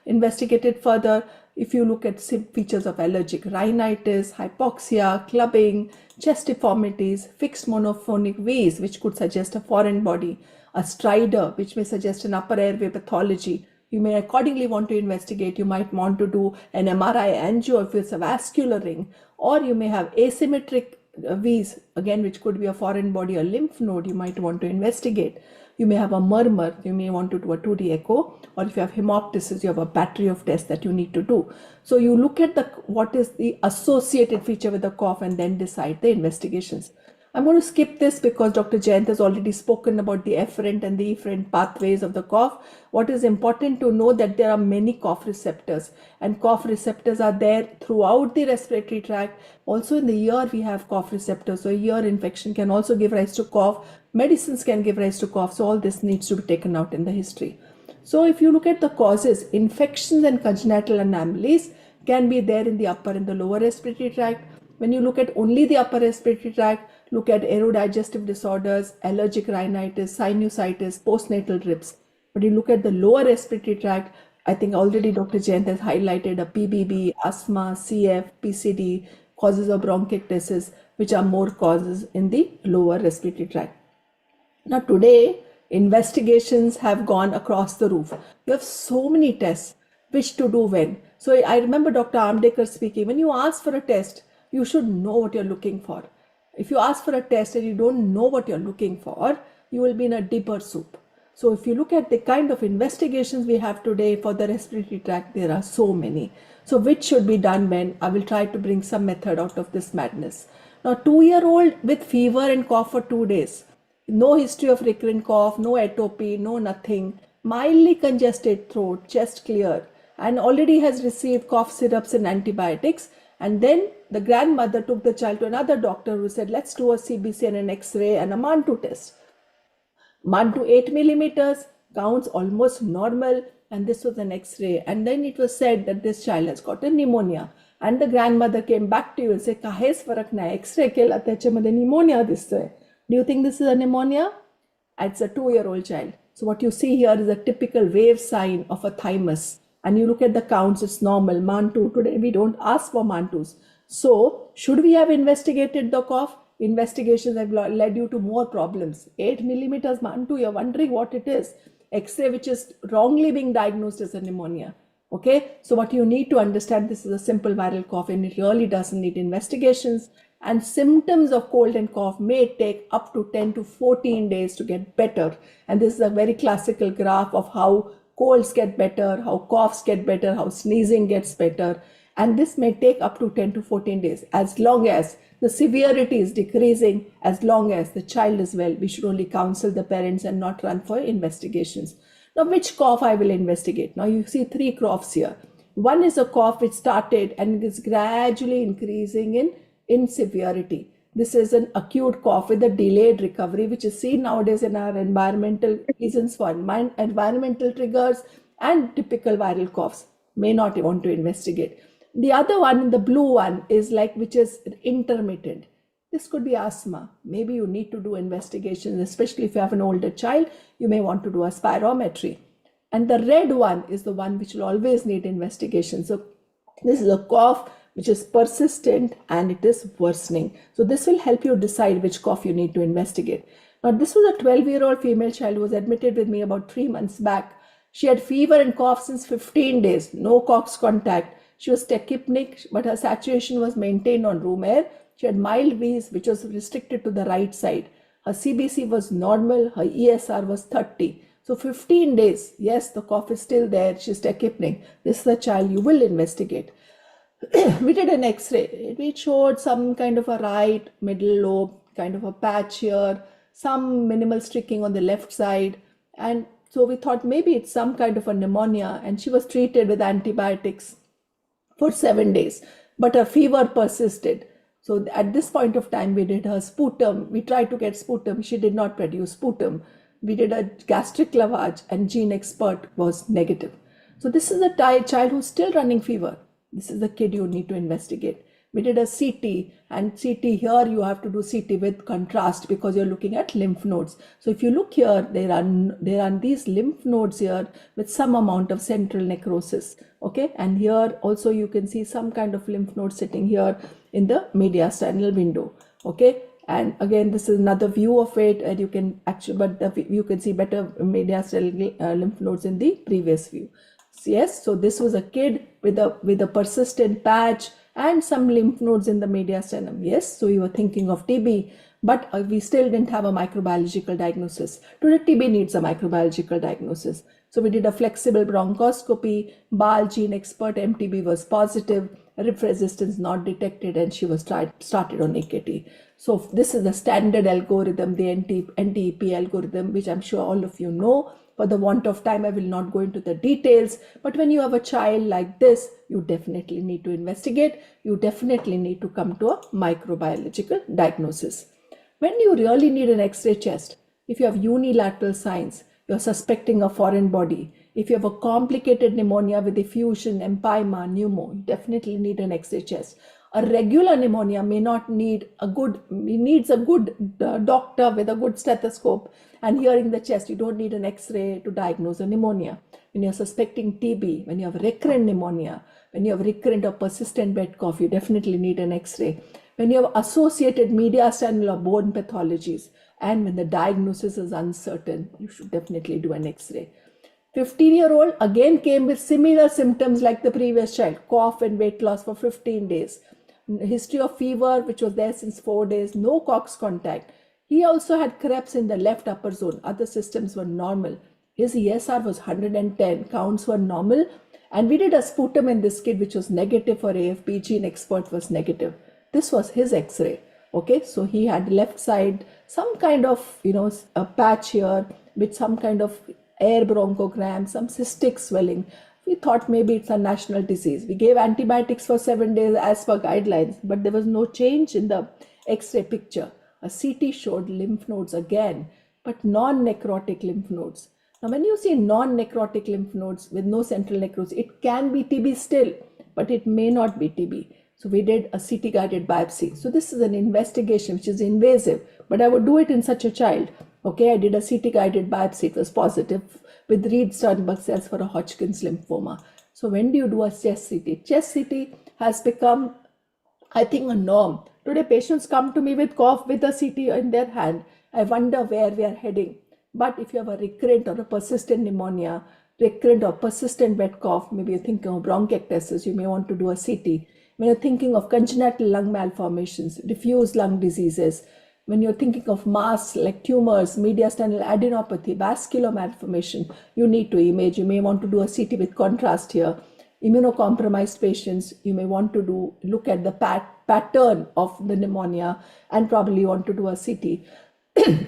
investigate it further. If you look at features of allergic rhinitis, hypoxia, clubbing, chest deformities, fixed monophonic wheeze, which could suggest a foreign body, a stridor, which may suggest an upper airway pathology, you may accordingly want to investigate. You might want to do an MRI angio if it's a vascular ring, or you may have asymmetric wheeze, again, which could be a foreign body or lymph node. You might want to investigate. You may have a murmur. You may want to do a 2D echo, or if you have hemoptysis, you have a battery of tests that you need to do. So you look at what is the associated feature with the cough and then decide the investigations. I'm going to skip this because Dr. Jayant has already spoken about the efferent and the efferent pathways of the cough. What is important to know that there are many cough receptors, and cough receptors are there throughout the respiratory tract. Also in the ear, we have cough receptors. So ear infection can also give rise to cough. Medicines can give rise to cough. So all this needs to be taken out in the history. So if you look at the causes, infections and congenital anomalies can be there in the upper and the lower respiratory tract. When you look at only the upper respiratory tract, look at aerodigestive disorders, allergic rhinitis, sinusitis, postnatal drips. But you look at the lower respiratory tract, I think already Dr. Jayant has highlighted a PBB, asthma, CF, PCD, causes of bronchiectasis, which are more causes in the lower respiratory tract. Now today, investigations have gone across the roof. You have so many tests, which to do when. So I remember Dr. Amdekar speaking, when you ask for a test, you should know what you're looking for. If you ask for a test and you don't know what you're looking for, you will be in a deeper soup. So if you look at the kind of investigations we have today for the respiratory tract, there are so many. So which should be done when? I will try to bring some method out of this madness. Now 2-year-old with fever and cough for 2 days, no history of recurrent cough, no atopy, no nothing, mildly congested throat, chest clear, and already has received cough syrups and antibiotics. And then the grandmother took the child to another doctor who said, let's do a CBC and an X-ray and a Mantoux test. Mantoux 8 millimeters, counts almost normal, and this was an X-ray. And then it was said that this child has got a pneumonia. And the grandmother came back to you and said, kahes farak nahi, X-ray kela त्याच्यामध्ये pneumonia दिसतोय. Do you think this is a pneumonia? It's a 2-year-old child. So what you see here is a typical wave sign of a thymus. And you look at the counts, it's normal. Mantoux, today we don't ask for Mantouxs. So should we have investigated the cough? Investigations have led you to more problems. 8 millimeters Mantoux, you're wondering what it is. X-ray, which is wrongly being diagnosed as a pneumonia. Okay, so what you need to understand, this is a simple viral cough and it really doesn't need investigations. And symptoms of cold and cough may take up to 10 to 14 days to get better. And this is a very classical graph of how colds get better, how coughs get better, how sneezing gets better. And this may take up to 10 to 14 days. As long as the severity is decreasing, as long as the child is well, we should only counsel the parents and not run for investigations. Now, which cough I will investigate? Now, you see 3 coughs here. One is a cough which started and is gradually increasing in severity. This is an acute cough with a delayed recovery, which is seen nowadays in our environmental reasons for environmental triggers and typical viral coughs. May not want to investigate. The other one, the blue one, is which is intermittent. This could be asthma. Maybe you need to do investigations, especially if you have an older child, you may want to do a spirometry. And the red one is the one which will always need investigation. So this is a cough which is persistent and it is worsening. So this will help you decide which cough you need to investigate. Now, this was a 12-year-old female child who was admitted with me about 3 months back. She had fever and cough since 15 days, no cox contact. She was tachypnic, but her saturation was maintained on room air. She had mild wheeze, which was restricted to the right side. Her CBC was normal. Her ESR was 30. So 15 days, yes, the cough is still there. She's tachypnic. This is the child you will investigate. We did an X-ray. We showed some kind of a right middle lobe, kind of a patch here, some minimal streaking on the left side. And so we thought maybe it's some kind of a pneumonia, and she was treated with antibiotics for 7 days, but her fever persisted. So at this point of time, we did her sputum. We tried to get sputum. She did not produce sputum. We did a gastric lavage and gene expert was negative. So this is a child who's still running fever. This is the kid you need to investigate. We did a CT, and CT here you have to do CT with contrast because you're looking at lymph nodes. So if you look here, there are these lymph nodes here with some amount of central necrosis. Okay, and here also you can see some kind of lymph node sitting here in the mediastinal window. Okay, and again this is another view of it, and you can actually, but you can see better mediastinal lymph nodes in the previous view. Yes, so this was a kid with a persistent patch and some lymph nodes in the mediastinum. Yes, so you were thinking of TB, but we still didn't have a microbiological diagnosis. Today, TB needs a microbiological diagnosis. So we did a flexible bronchoscopy, BAL gene expert, MTB was positive, RIF resistance not detected, and she was started on AKT. So this is the standard algorithm, the NTEP algorithm, which I'm sure all of you know. For the want of time, I will not go into the details, but when you have a child like this, you definitely need to investigate. You definitely need to come to a microbiological diagnosis. When you really need an X-ray chest, if you have unilateral signs, you're suspecting a foreign body, if you have a complicated pneumonia with effusion, empyema, pneumo, you definitely need an X-ray chest. A regular pneumonia may not need needs a good doctor with a good stethoscope and hearing the chest. You don't need an X-ray to diagnose a pneumonia. When you're suspecting TB, when you have recurrent pneumonia, when you have recurrent or persistent bed cough, you definitely need an X-ray. When you have associated mediastinal or bone pathologies, and when the diagnosis is uncertain, you should definitely do an X-ray. 15-year-old again came with similar symptoms like the previous child, cough and weight loss for 15 days. History of fever, which was there since 4 days, no cox contact. He also had Krebs in the left upper zone. Other systems were normal. His ESR was 110, counts were normal. And we did a sputum in this kid, which was negative for AFP, gene expert was negative. This was his X-ray. Okay, so he had left side, some kind of, a patch here with some kind of air bronchogram, some cystic swelling. We thought maybe it's a national disease. We gave antibiotics for 7 days as per guidelines, but there was no change in the X-ray picture. A CT showed lymph nodes again, but non-necrotic lymph nodes. Now, when you see non-necrotic lymph nodes with no central necrosis, it can be TB still, but it may not be TB. So we did a CT-guided biopsy. So this is an investigation which is invasive, but I would do it in such a child. Okay, I did a CT-guided biopsy. It was positive with Reed-Sternberg cells for a Hodgkin's lymphoma. So when do you do a chest CT? Chest CT has become, I think, a norm. Today, patients come to me with cough with a CT in their hand. I wonder where we are heading. But if you have a recurrent or a persistent pneumonia, recurrent or persistent wet cough, maybe you're thinking of bronchiectasis, you may want to do a CT. when you're thinking of congenital lung malformations, diffuse lung diseases, when you're thinking of mass like tumors, mediastinal adenopathy, vascular malformation, you need to image. You may want to do a CT with contrast here. Immunocompromised patients, you may want to look at the pattern of the pneumonia and probably want to do a CT.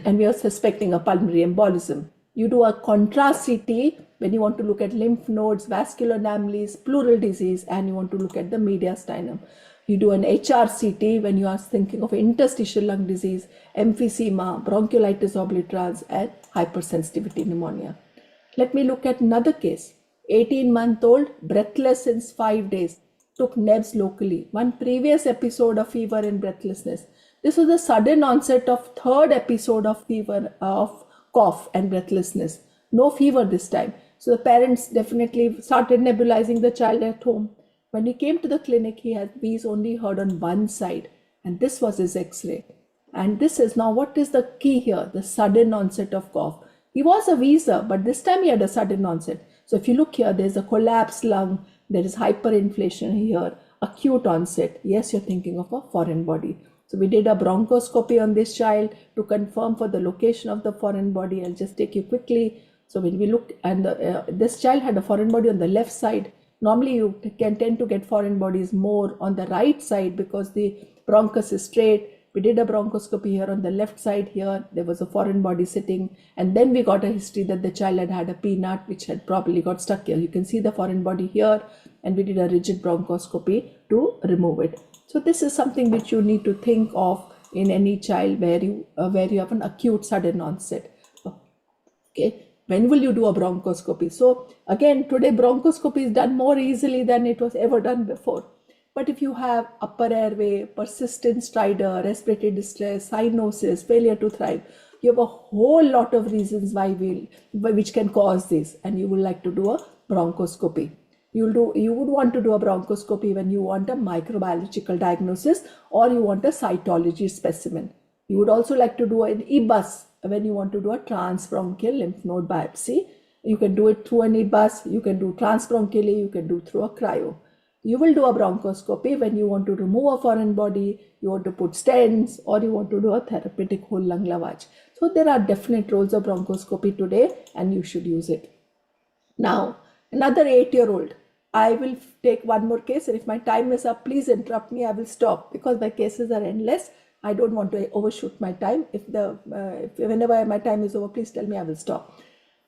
And we are suspecting a pulmonary embolism. You do a contrast CT when you want to look at lymph nodes, vascular anomalies, pleural disease, and you want to look at the mediastinum. You do an HRCT when you are thinking of interstitial lung disease, emphysema, bronchiolitis obliterans, and hypersensitivity pneumonia. Let me look at another case. 18-month-old, breathless since 5 days, took nebs locally. One previous episode of fever and breathlessness. This was a sudden onset of third episode of fever, of cough and breathlessness. No fever this time. So the parents definitely started nebulizing the child at home. When he came to the clinic, he had wheeze only heard on one side. And this was his X-ray. And this is now, what is the key here? The sudden onset of cough. He was a wheezer, but this time he had a sudden onset. So if you look here, there's a collapsed lung, there is hyperinflation here, acute onset. Yes, you're thinking of a foreign body. So we did a bronchoscopy on this child to confirm for the location of the foreign body. I'll just take you quickly. So when we looked, and this child had a foreign body on the left side. Normally you can tend to get foreign bodies more on the right side because the bronchus is straight. We did a bronchoscopy here on the left side here. There was a foreign body sitting. And then we got a history that the child had a peanut which had probably got stuck here. You can see the foreign body here. And we did a rigid bronchoscopy to remove it. So this is something which you need to think of in any child where you have an acute sudden onset. Okay. When will you do a bronchoscopy? So again, today bronchoscopy is done more easily than it was ever done before. But if you have upper airway, persistent stridor, respiratory distress, cyanosis, failure to thrive, you have a whole lot of reasons which can cause this, and you would like to do a bronchoscopy. You would want to do a bronchoscopy when you want a microbiological diagnosis or you want a cytology specimen. You would also like to do an EBUS when you want to do a transbronchial lymph node biopsy. You can do it through an EBUS, you can do transbronchially, you can do through a cryo. You will do a bronchoscopy when you want to remove a foreign body, you want to put stents, or you want to do a therapeutic whole lung lavage. So there are definite roles of bronchoscopy today, and you should use it. Now, another 8-year-old. I will take one more case, and if my time is up, please interrupt me. I will stop because my cases are endless. I don't want to overshoot my time. Whenever my time is over, please tell me, I will stop.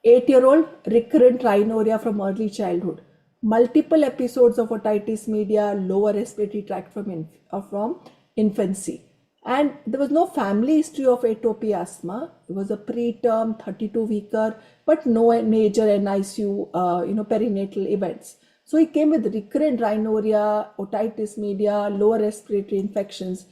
8-year-old, recurrent rhinorrhea from early childhood. Multiple episodes of otitis media, lower respiratory tract from infancy. And there was no family history of atopy asthma. It was a preterm 32-weeker, but no major NICU, perinatal events. So he came with recurrent rhinorrhea, otitis media, lower respiratory infections.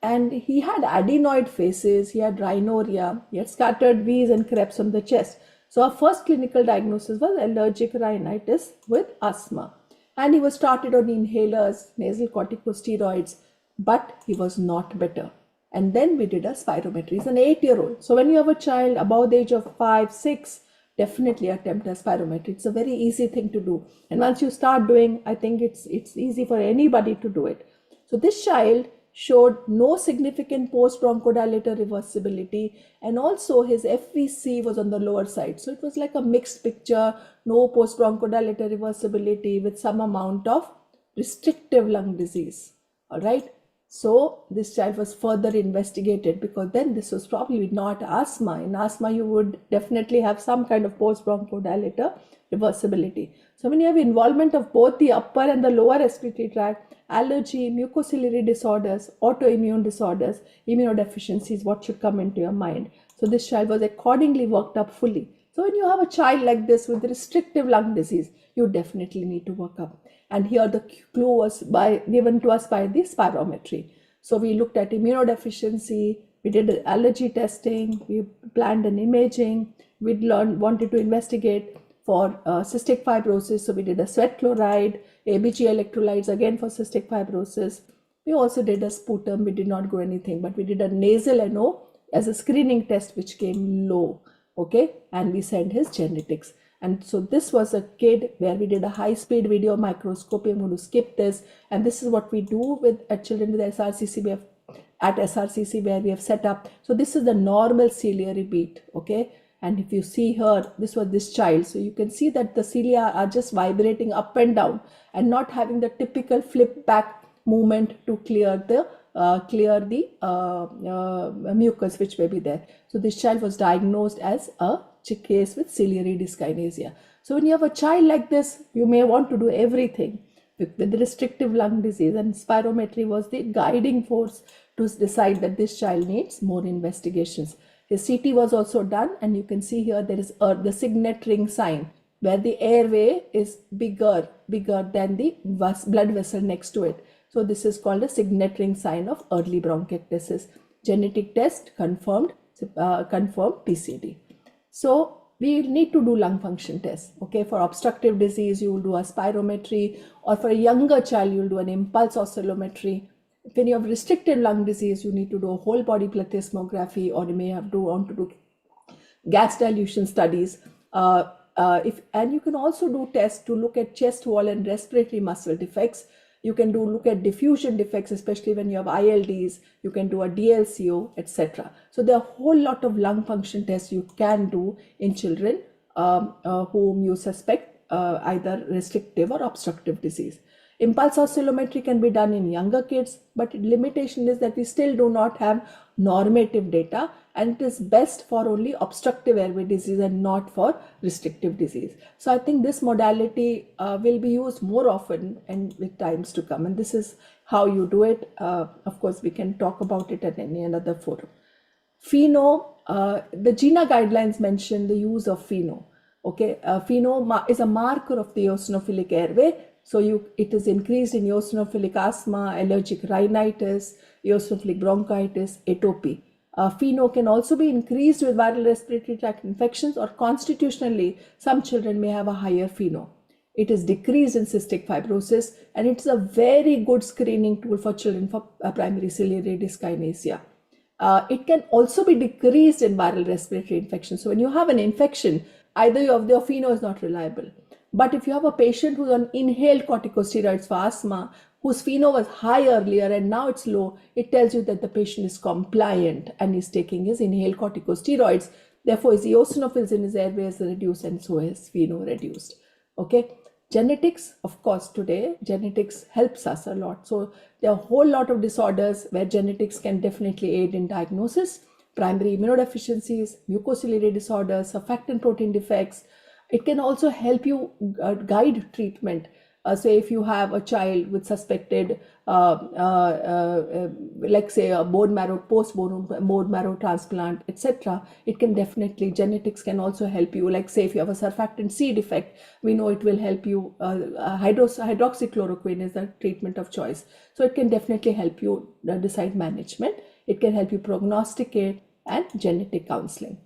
And he had adenoid faces, he had rhinorrhea, he had scattered wheeze and crepes on the chest. So our first clinical diagnosis was allergic rhinitis with asthma. And he was started on inhalers, nasal corticosteroids, but he was not better. And then we did a spirometry. He's an 8-year-old. So when you have a child above the age of 5, 6, definitely attempt a spirometry. It's a very easy thing to do. And once you start doing, I think it's easy for anybody to do it. So this child showed no significant post-bronchodilator reversibility, and also his FVC was on the lower side. So it was like a mixed picture, no post-bronchodilator reversibility with some amount of restrictive lung disease. All right. So this child was further investigated because then this was probably not asthma. In asthma, you would definitely have some kind of post-bronchodilator reversibility. So when you have involvement of both the upper and the lower respiratory tract, allergy, mucociliary disorders, autoimmune disorders, immunodeficiencies, what should come into your mind? So this child was accordingly worked up fully. So when you have a child like this with restrictive lung disease, you definitely need to work up. And here the clue was given to us by the spirometry. So we looked at immunodeficiency, we did allergy testing, we planned an imaging, we wanted to investigate for cystic fibrosis. So we did a sweat chloride, ABG electrolytes again for cystic fibrosis. We also did a sputum, we did not go anything, but we did a nasal NO as a screening test which came low. Okay, and we sent his genetics. And so this was a kid where we did a high-speed video microscopy. I'm going to skip this. And this is what we do with children with SRCC. We have at SRCC where we have set up. So this is the normal ciliary beat, okay? And if you see here, this was this child. So you can see that the cilia are just vibrating up and down and not having the typical flip back movement to clear the mucus which may be there. So this child was diagnosed as a case with ciliary dyskinesia. So when you have a child like this, you may want to do everything with restrictive lung disease, and spirometry was the guiding force to decide that this child needs more investigations. His CT was also done, and you can see here there is the signet ring sign where the airway is bigger than the blood vessel next to it. So this is called a signet ring sign of early bronchiectasis. Genetic test confirmed PCD. So we need to do lung function tests. Okay, for obstructive disease, you will do a spirometry, or for a younger child, you will do an impulse oscillometry. When you have restricted lung disease, you need to do a whole body plethysmography, or you may want to do gas dilution studies. And you can also do tests to look at chest wall and respiratory muscle defects. You can look at diffusion defects, especially when you have ILDs. You can do a DLCO, etc. So there are a whole lot of lung function tests you can do in children whom you suspect either restrictive or obstructive disease. Impulse oscillometry can be done in younger kids, but limitation is that we still do not have normative data, and it is best for only obstructive airway disease and not for restrictive disease. So I think this modality will be used more often and with times to come, and this is how you do it. Of course, we can talk about it at any another forum. FeNO, the GINA guidelines mention the use of FeNO. Okay, FeNO is a marker of the eosinophilic airway. So it is increased in eosinophilic asthma, allergic rhinitis, eosinophilic bronchitis, atopy. FeNO can also be increased with viral respiratory tract infections, or constitutionally, some children may have a higher FeNO. It is decreased in cystic fibrosis, and it's a very good screening tool for children for primary ciliary dyskinesia. It can also be decreased in viral respiratory infections. So when you have an infection, either your FeNO is not reliable. But if you have a patient who's on inhaled corticosteroids for asthma, whose FeNO was high earlier and now it's low, it tells you that the patient is compliant and is taking his inhaled corticosteroids. Therefore, his eosinophils in his airway is reduced, and so his FeNO reduced. Okay. Genetics, of course, today, genetics helps us a lot. So there are a whole lot of disorders where genetics can definitely aid in diagnosis. Primary immunodeficiencies, mucociliary disorders, surfactant protein defects. It can also help you guide treatment. Say if you have a child with suspected, like say a bone marrow, post-bone marrow transplant, etc. It can definitely, genetics can also help you. Like say if you have a surfactant C defect, we know it will help you. Hydroxychloroquine is the treatment of choice. So it can definitely help you decide management. It can help you prognosticate and genetic counseling.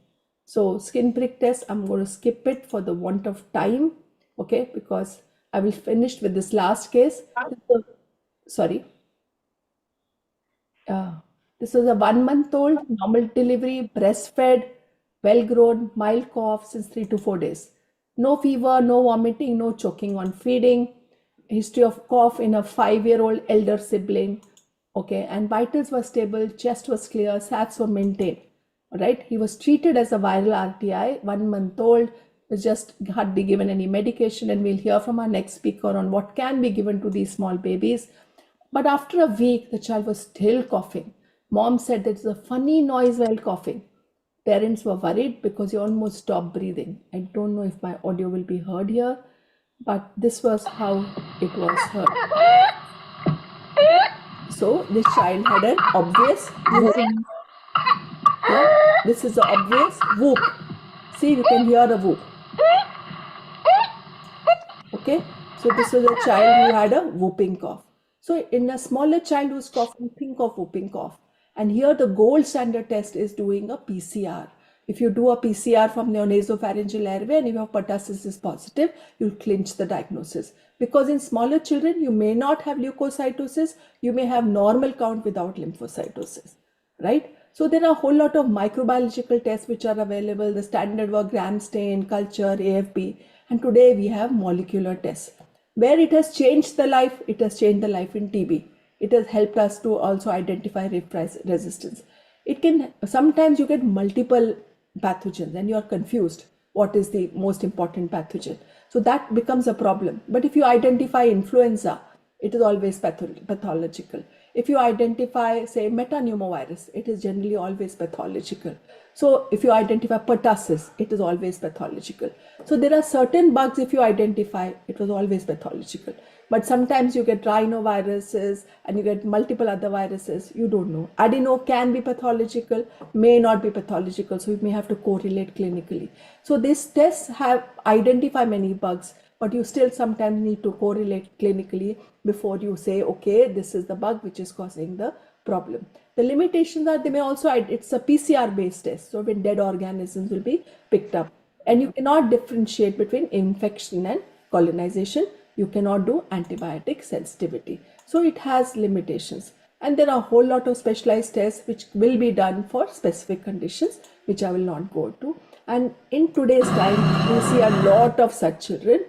So skin prick test, I'm going to skip it for the want of time, okay, because I will finish with this last case. Sorry. This was a 1-month-old, normal delivery, breastfed, well-grown, mild cough since 3 to 4 days. No fever, no vomiting, no choking on feeding. History of cough in a 5-year-old elder sibling. Okay, and vitals were stable, chest was clear, SATs were maintained. Right, he was treated as a viral RTI, 1-month-old, was just hardly given any medication, and we'll hear from our next speaker on what can be given to these small babies. But after a week, the child was still coughing. Mom said there's a funny noise while coughing. Parents were worried because he almost stopped breathing. I don't know if my audio will be heard here, but this was how it was heard. So this child had an obvious whooping. Yeah, this is the obvious whoop. See, you can hear the whoop. Okay, so this was a child who had a whooping cough. So in a smaller child who's coughing, think of whooping cough. And here the gold standard test is doing a PCR. If you do a PCR from the nasopharyngeal airway and if your pertussis is positive, you'll clinch the diagnosis. Because in smaller children, you may not have leukocytosis, you may have normal count without lymphocytosis, right? So there are a whole lot of microbiological tests which are available. The standard were gram stain, culture, AFP, and today we have molecular tests. Where it has changed the life, it has changed the life in TB. It has helped us to also identify resistance. It can, sometimes you get multiple pathogens and you are confused what is the most important pathogen. So that becomes a problem. But if you identify influenza, it is always pathological. If you identify, say, metapneumovirus, it is generally always pathological. So if you identify pertussis, it is always pathological. So there are certain bugs, if you identify, it was always pathological. But sometimes you get rhinoviruses and you get multiple other viruses, you don't know. Adeno can be pathological, may not be pathological, so you may have to correlate clinically. So these tests have identified many bugs, but you still sometimes need to correlate clinically before you say, okay, this is the bug which is causing the problem. The limitations are, they may also, it's a PCR based test, so when dead organisms will be picked up. And you cannot differentiate between infection and colonization. You cannot do antibiotic sensitivity. So it has limitations. And there are a whole lot of specialized tests which will be done for specific conditions, which I will not go to. And in today's time, we see a lot of such children,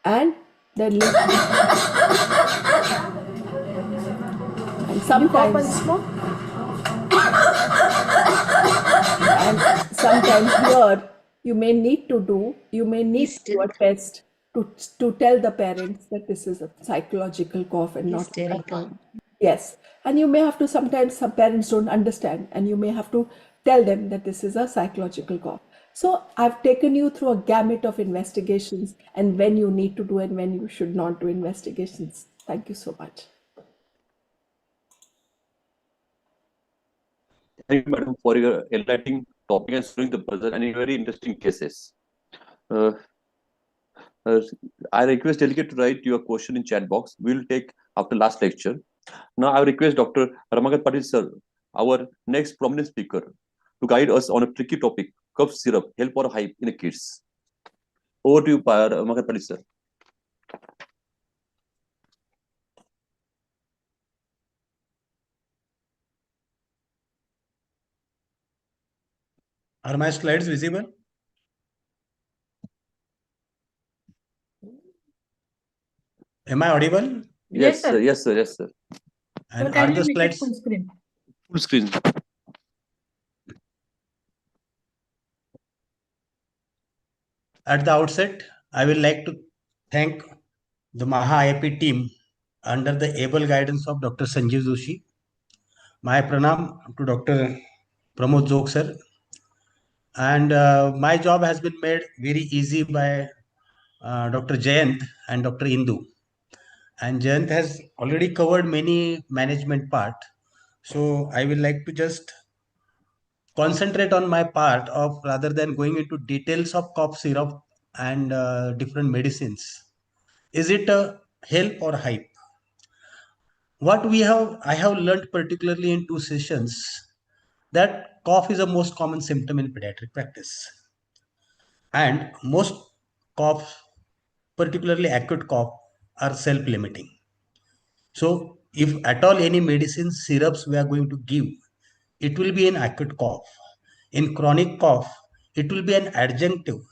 and they're living. And sometimes here you may need to do a test to tell the parents that this is a psychological cough and not hysterical. Yes, and you may have to, sometimes some parents don't understand, and you may have to tell them that this is a psychological cough. So I've taken you through a gamut of investigations and when you need to do and when you should not do investigations. Thank you so much. Thank you, madam, for your enlightening topic and showing the buzzer and very interesting cases. I request delegate to write your question in chat box. We'll take after last lecture. Now I request Dr. Ramakant Patil sir, our next prominent speaker, to guide us on a tricky topic, cough syrup, help or hype in the kids. Over to you, Ramakant Patil sir. Are my slides visible? Am I audible? Yes, sir. Yes, sir. Yes, sir. And are the slides full screen? Full screen. At the outset, I would like to thank the Maha-IP team under the able guidance of Dr. Sanjeev Joshi. My pranam to Dr. Pramod Jog sir. And my job has been made very easy by Dr. Jayant and Dr. Indu. And Jayant has already covered many management part. So I will like to just concentrate on my part of, rather than going into details of cough syrup and different medicines. Is it a help or hype? What I have learned particularly in 2 sessions, that cough is the most common symptom in pediatric practice. And most coughs, particularly acute cough, are self-limiting. So if at all any medicine syrups we are going to give, it will be an acute cough. In chronic cough, it will be an adjunctive.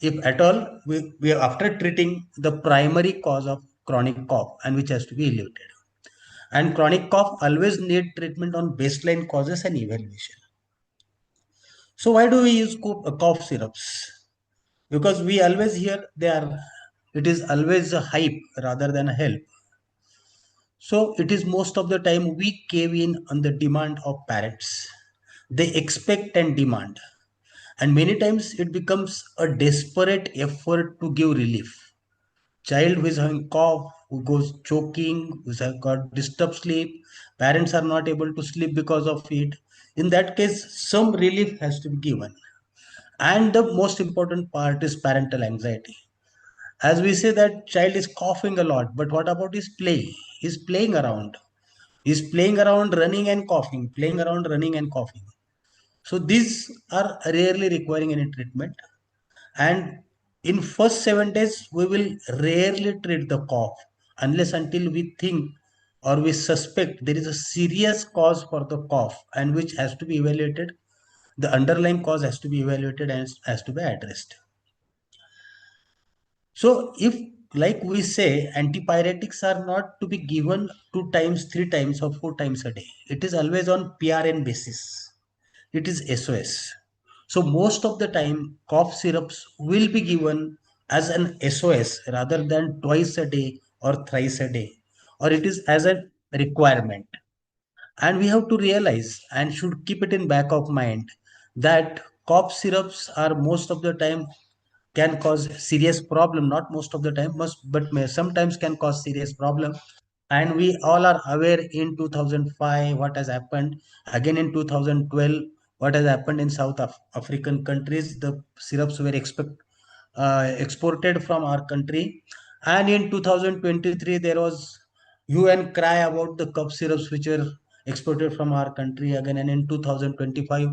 If at all, we are after treating the primary cause of chronic cough, and which has to be elevated. And chronic cough always need treatment on baseline causes and evaluation. So why do we use cough syrups? Because we always hear it is always a hype rather than a help. So it is most of the time we cave in on the demand of parents. They expect and demand. And many times it becomes a desperate effort to give relief. Child who is having cough, who goes choking, who has got disturbed sleep, parents are not able to sleep because of it. In that case, some relief has to be given. And the most important part is parental anxiety. As we say that child is coughing a lot, but what about his play? He's playing around. He's playing around, running and coughing, playing around, running and coughing. So these are rarely requiring any treatment. And in first 7 days, we will rarely treat the cough unless until we think or we suspect there is a serious cause for the cough and which has to be evaluated, the underlying cause has to be evaluated and has to be addressed. So if, like we say, antipyretics are not to be given 2 times, 3 times or 4 times a day. It is always on PRN basis. It is SOS. So most of the time cough syrups will be given as an SOS rather than twice a day or thrice a day, or it is as a requirement. And we have to realize and should keep it in back of mind that cough syrups are most of the time can cause serious problem, not most of the time, but sometimes can cause serious problem. And we all are aware in 2005 what has happened, again in 2012 what has happened in South African countries. The syrups were exported from our country, and in 2023 there was hue and cry about the cough syrups which were exported from our country again. And in 2025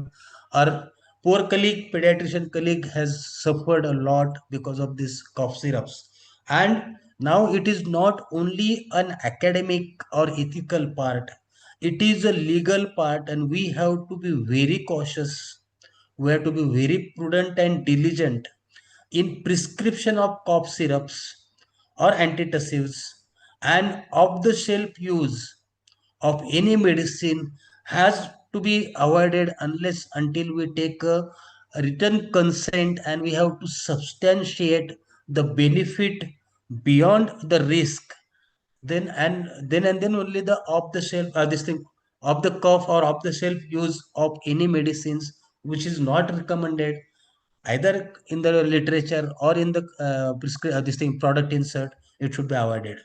our poor colleague, pediatrician colleague, has suffered a lot because of these cough syrups. And now it is not only an academic or ethical part, it is a legal part, and we have to be very cautious. We have to be very prudent and diligent in prescription of cough syrups or antitussives, and off the shelf use of any medicine has to be avoided unless until we take a written consent and we have to substantiate the benefit beyond the risk. Then only the off the shelf this thing of the cough or off the shelf use of any medicines which is not recommended either in the literature or in the this thing product insert, it should be avoided.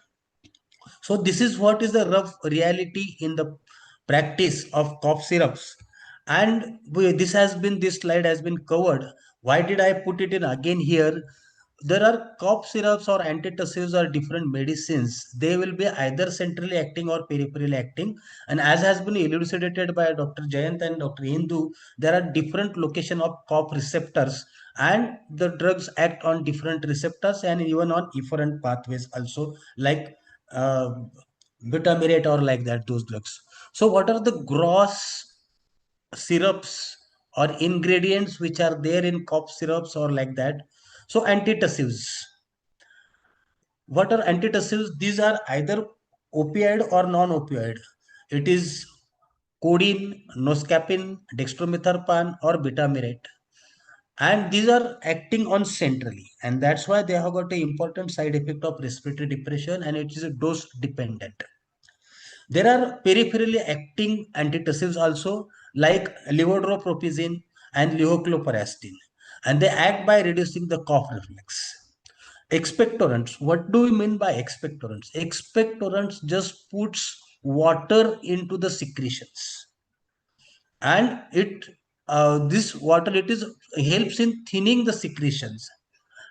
So this is what is the rough reality in the practice of cough syrups. And this slide has been covered. Why did I put it in again here? There are cough syrups or antitussives or different medicines. They will be either centrally acting or peripherally acting. And as has been elucidated by Dr. Jayant and Dr. Hindu, there are different location of cough receptors, and the drugs act on different receptors and even on efferent pathways also, like uh, butamirate or like that, those drugs. So what are the gross syrups or ingredients which are there in cough syrups or like that? So antitussives. What are antitussives? These are either opioid or non-opioid. It is codeine, noscapine, dextromethorphan or butamirate. And these are acting on centrally, and that's why they have got an important side effect of respiratory depression, and it is a dose dependent. There are peripherally acting antitussives also, like levodopa and levocloparastin, and they act by reducing the cough reflex. Expectorants. What do we mean by expectorants? Expectorants just puts water into the secretions, and this water helps in thinning the secretions,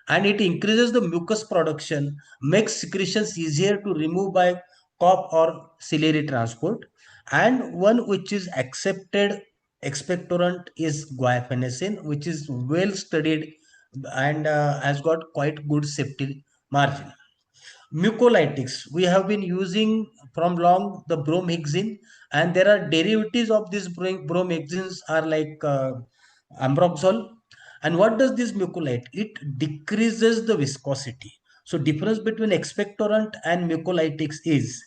and it increases the mucus production, makes secretions easier to remove by cough or ciliary transport. And one which is accepted expectorant is guaifenesin, which is well studied and has got quite good safety margin. Mucolytics, we have been using from long the bromhexin, and there are derivatives of these bromhexins are like ambroxol. And what does this mucolyte? It decreases the viscosity. So difference between expectorant and mucolytics is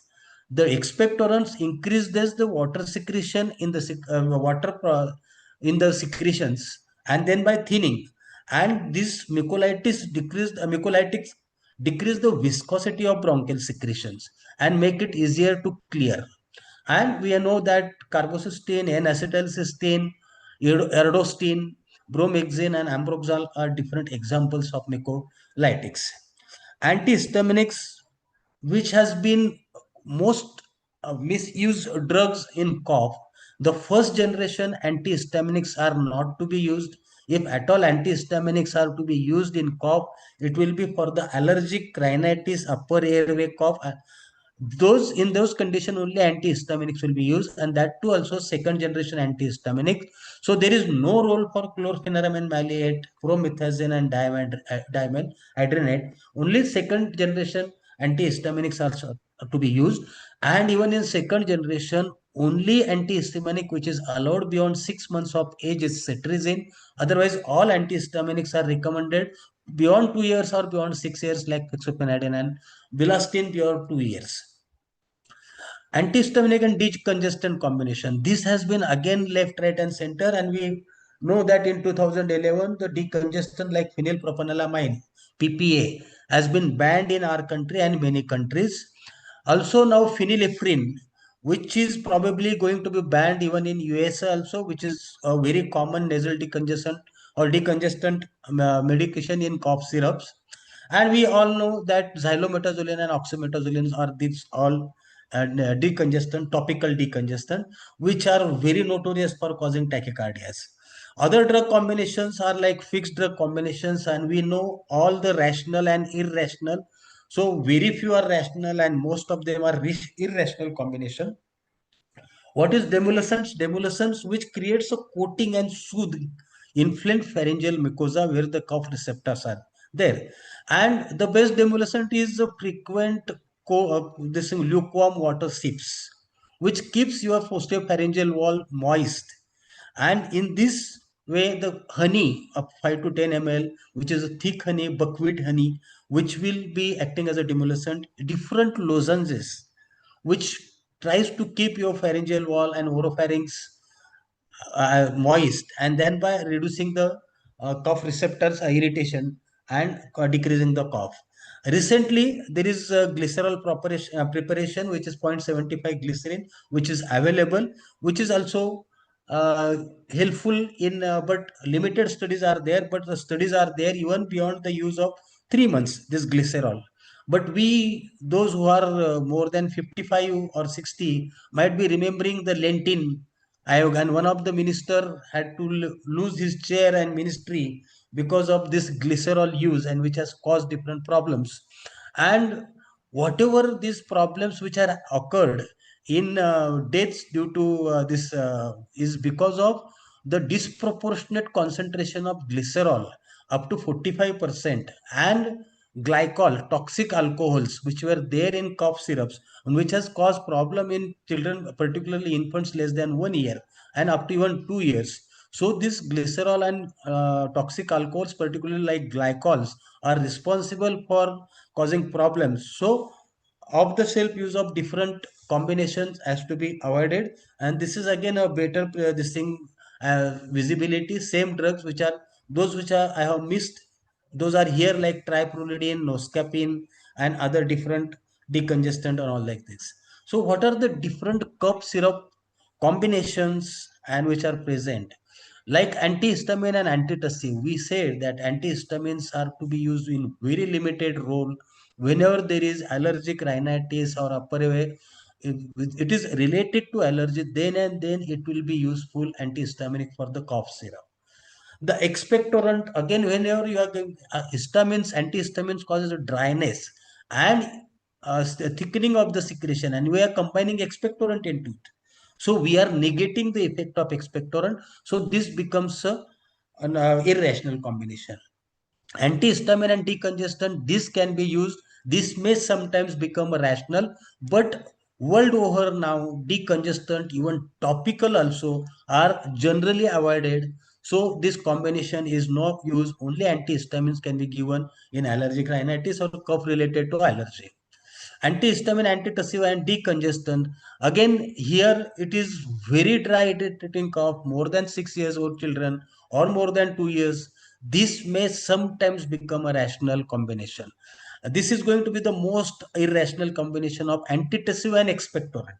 the expectorants increases the water secretion in the in the secretions, and then by thinning, and this mucolytics decrease the viscosity of bronchial secretions and make it easier to clear. And we know that carbocysteine, N-acetylcysteine, erdostin, bromhexin, and ambroxol are different examples of mucolytics. Antihistaminics, which has been most misused drugs in cough. The first generation antihistaminics are not to be used. If at all antihistaminics are to be used in cough, it will be for the allergic rhinitis, upper airway cough. Those in those conditions only antihistaminics will be used, and that too also second generation antihistaminic. So there is no role for chlorpheniramine maleate, promethazine, and diamine hydrinate. Only second generation antihistaminics are to be used. And even in second generation, only antihistaminic which is allowed beyond 6 months of age is cetirizine. Otherwise, all antihistaminics are recommended beyond 2 years or beyond 6 years, like fexofenadine and bilastine beyond 2 years. Antihistaminic and decongestant combination. This has been again left, right, and center, and we know that in 2011, the decongestant like phenylpropanolamine (PPA) has been banned in our country and many countries. Also now phenylephrine, which is probably going to be banned even in USA also, which is a very common nasal decongestant or decongestant medication in cough syrups. And we all know that xylometazoline and oxymetazoline are these all decongestant, topical decongestant, which are very notorious for causing tachycardias. Other drug combinations are like fixed drug combinations, and we know all the rational and irrational. So very few are rational, and most of them are irrational combination. What is demulcents? Demulcents which creates a coating and soothe inflamed pharyngeal mucosa where the cough receptors are there. And the best demulcent is a frequent this lukewarm water sips, which keeps your posterior pharyngeal wall moist. And in this way, the honey of 5 to 10 ml, which is a thick honey, buckwheat honey, which will be acting as a demulcent, different lozenges which tries to keep your pharyngeal wall and oropharynx moist, and then by reducing the cough receptors irritation and decreasing the cough. Recently, there is a glycerol preparation which is 0.75 glycerin, which is available, which is also helpful in, but limited studies are there, but the studies are there even beyond the use of 3 months, this glycerol. But we, those who are more than 55 or 60, might be remembering the Lentin Ayog, and one of the minister had to lose his chair and ministry because of this glycerol use, and which has caused different problems. And whatever these problems which are occurred in deaths due to this is because of the disproportionate concentration of glycerol up to 45% and glycol, toxic alcohols, which were there in cough syrups, and which has caused problem in children, particularly infants less than 1 year and up to even 2 years. So this glycerol and toxic alcohols, particularly like glycols, are responsible for causing problems. So off the shelf use of different combinations has to be avoided, and this is again a better this thing visibility. Same drugs which are those which are I have missed, those are here like tripronidine, noscapine, and other different decongestant and all like this. So what are the different cough syrup combinations and which are present? Like antihistamine and antitussive, we said that antihistamines are to be used in very limited role whenever there is allergic rhinitis or upper airway. It is related to allergy, then and then it will be useful antihistaminic for the cough syrup. The expectorant, again, whenever you are giving histamines, antihistamines causes a dryness and thickening of the secretion, and we are combining expectorant into it. So we are negating the effect of expectorant. So this becomes an irrational combination. Antihistamine and decongestant, this can be used. This may sometimes become rational, but world over now, decongestant, even topical also, are generally avoided. So this combination is not used. Only antihistamines can be given in allergic rhinitis or cough related to allergy. Antihistamine, antitussive, and decongestant. Again, here it is very dry irritating cough, more than 6 years old children or more than 2 years. This may sometimes become a rational combination. This is going to be the most irrational combination of antitussive and expectorant.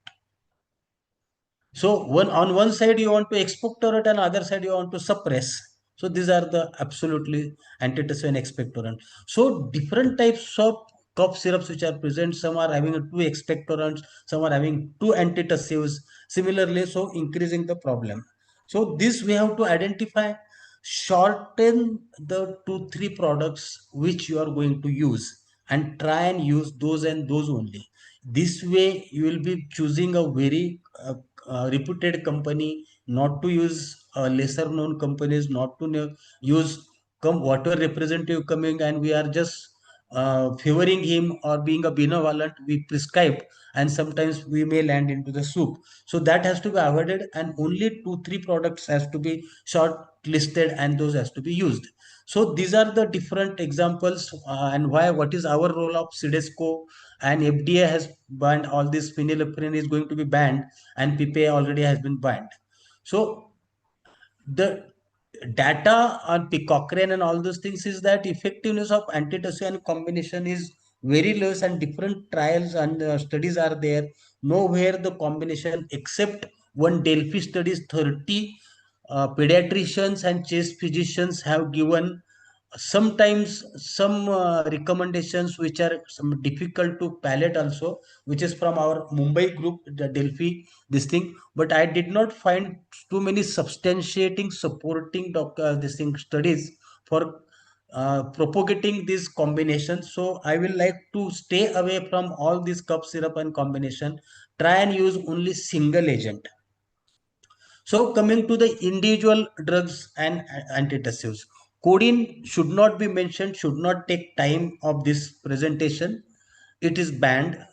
So on one side you want to expectorate and other side you want to suppress. So these are the absolutely antitussive and expectorant. So different types of cough syrups which are present, some are having two expectorants, some are having two antitussives. Similarly, so increasing the problem. So this we have to identify, shorten the 2-3 products which you are going to use and try and use those and those only. This way you will be choosing a very reputed company, not to use lesser known companies, not to use whatever representative coming, and we are just favoring him or being a benevolent, we prescribe, and sometimes we may land into the soup. So that has to be avoided, and only 2-3 products has to be shortlisted, and those has to be used. So these are the different examples, and what is our role of CDSCO, and FDA has banned all this. Phenylephrine is going to be banned, and PPA already has been banned. So the data on Cochrane and all those things is that effectiveness of antitussive and combination is very less, and different trials and studies are there. Nowhere the combination, except one Delphi studies, 30 pediatricians and chest physicians have given sometimes some recommendations which are some difficult to palate also, which is from our Mumbai group, the Delphi, this thing. But I did not find too many substantiating, supporting this thing studies for propagating this combination. So I will like to stay away from all this cough syrup and combination. Try and use only single agent. So coming to the individual drugs and antitussives, codeine should not be mentioned, should not take time of this presentation. It is banned.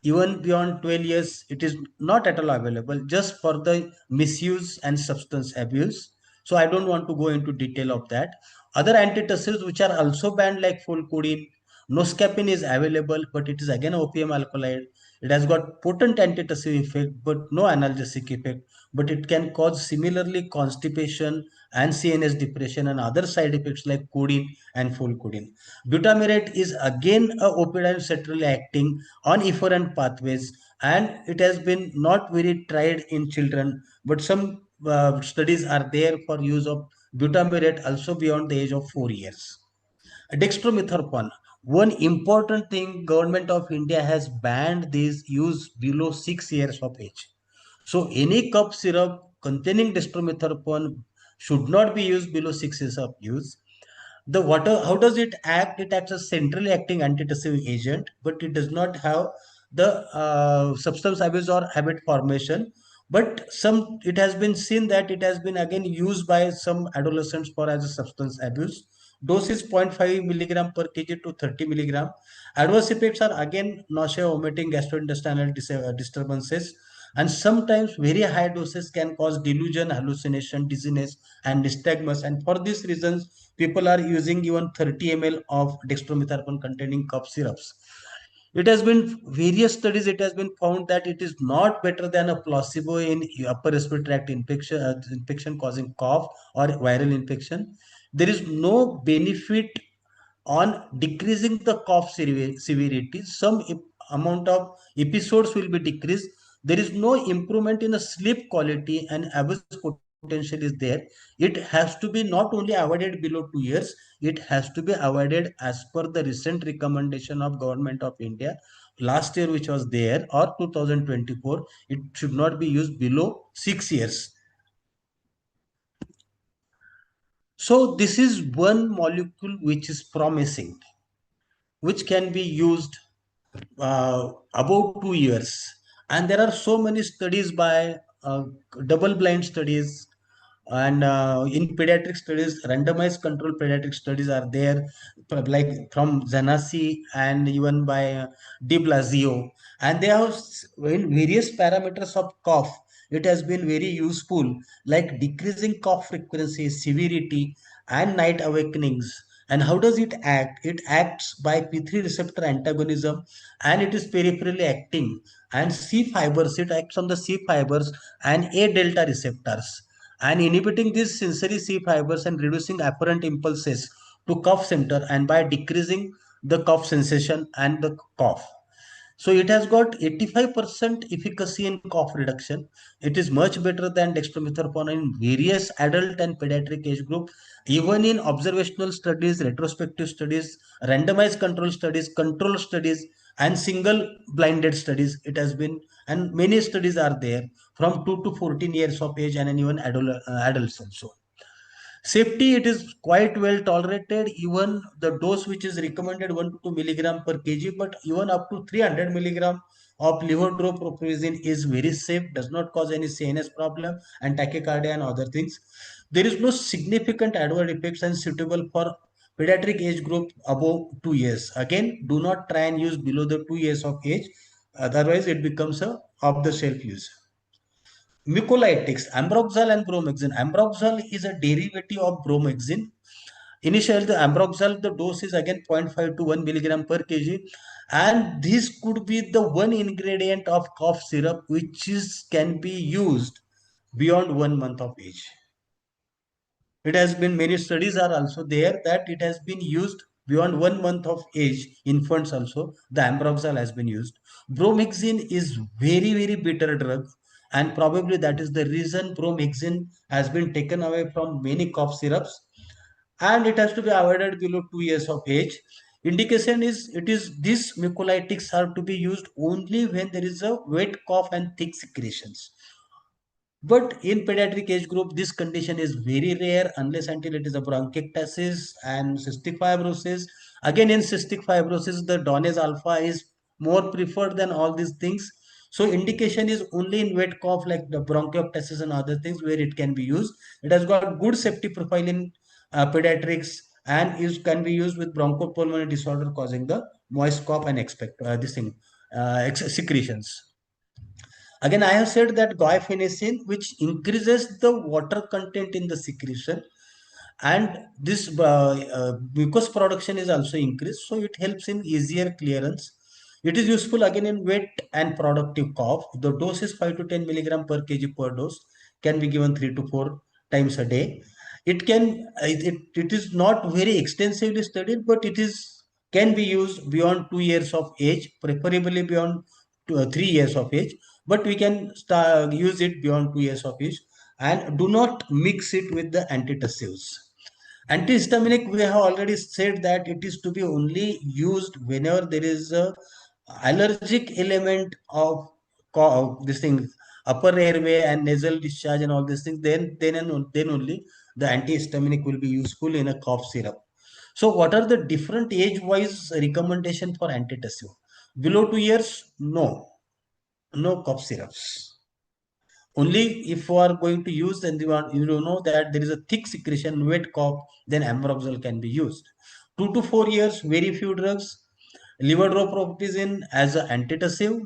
Even beyond 12 years, it is not at all available, just for the misuse and substance abuse. So I don't want to go into detail of that. Other antitussives which are also banned, like full codeine, noscapine is available, but it is again opium alkaloid. It has got potent antitussive effect, but no analgesic effect. But it can cause similarly constipation and CNS depression and other side effects like codeine and full codeine. Butamirate is again a opioid and centrally acting on efferent pathways, and it has been not very tried in children, but some studies are there for use of butamirate also beyond the age of 4 years. Dextromethorphan, one important thing, government of India has banned this use below 6 years of age. So any cough syrup containing dextromethorphan should not be used below 6 years of use. The water, how does it act? It acts as centrally acting antitussive agent, but it does not have the substance abuse or habit formation. But some, it has been seen that it has been again used by some adolescents for as a substance abuse. Dose is 0.5 milligram per kg to 30 milligram. Adverse effects are again nausea, vomiting, gastrointestinal disturbances, and sometimes very high doses can cause delusion, hallucination, dizziness, and nystagmus. And for these reasons, people are using even 30 ml of dextromethorphan containing cough syrups. It has been various studies. It has been found that it is not better than a placebo in upper respiratory tract infection, infection causing cough or viral infection. There is no benefit on decreasing the cough severity. Some amount of episodes will be decreased. There is no improvement in the sleep quality, and abuse potential is there. It has to be not only avoided below 2 years, it has to be avoided as per the recent recommendation of government of India last year, which was there, or 2024. It should not be used below 6 years. So this is one molecule which is promising, which can be used about 2 years. And there are so many studies by double-blind studies, and in pediatric studies, randomized control pediatric studies are there, like from Zanassi and even by De Blasio, and they have in various parameters of cough. It has been very useful, like decreasing cough frequency, severity, and night awakenings. And how does it act? It acts by P3 receptor antagonism, and it is peripherally acting. And C fibers, it acts on the C fibers and A delta receptors, and inhibiting these sensory C fibers and reducing apparent impulses to cough center, and by decreasing the cough sensation and the cough. So it has got 85% efficacy in cough reduction. It is much better than dextromethorphan in various adult and pediatric age group. Even in observational studies, retrospective studies, randomized control studies, and single blinded studies, it has been, and many studies are there from 2 to 14 years of age, and even adults also. Safety, it is quite well tolerated. Even the dose which is recommended 1 to 2 milligram per kg, but even up to 300 milligram of levodopa is very safe, does not cause any CNS problem and tachycardia and other things. There is no significant adverse effects, and suitable for pediatric age group above 2 years. Again, do not try and use below the 2 years of age. Otherwise, it becomes a off-the-shelf use. Mucolytics, ambroxol and bromhexin. Ambroxol is a derivative of bromhexin. Initially, the ambroxol, the dose is again 0.5 to 1 milligram per kg. And this could be the one ingredient of cough syrup which can be used beyond 1 month of age. It has been, many studies are also there that it has been used beyond 1 month of age. Infants also, the ambroxol has been used. Bromhexin is very, very bitter drug. And probably that is the reason bromhexin has been taken away from many cough syrups. And it has to be avoided below 2 years of age. Indication is, these mucolytics are to be used only when there is a wet cough and thick secretions. But in pediatric age group, this condition is very rare unless until it is a bronchiectasis and cystic fibrosis. Again, in cystic fibrosis, the Donase alpha is more preferred than all these things. So indication is only in wet cough like the bronchiectasis and other things where it can be used. It has got good safety profile in pediatrics and can be used with bronchopulmonary disorder causing the moist cough and secretions. Again, I have said that guaifenesin, which increases the water content in the secretion, and this mucus production is also increased, so it helps in easier clearance. It is useful again in wet and productive cough. The dose is 5 to 10 milligram per kg per dose, can be given 3 to 4 times a day. It is not very extensively studied, but can be used beyond 2 years of age, preferably beyond 3 years of age, but we can use it beyond 2 years of age, and do not mix it with the antitussives. Antihistaminic, we have already said that it is to be only used whenever there is a allergic element of this thing, upper airway and nasal discharge and all these things, then only the antihistaminic will be useful in a cough syrup. So what are the different age-wise recommendation for antitussive? Below 2 years, no cough syrups. Only if you are going to use, then you know that there is a thick secretion, wet cough, then ambroxol can be used. 2 to 4 years, very few drugs. Levodopa as an antitussive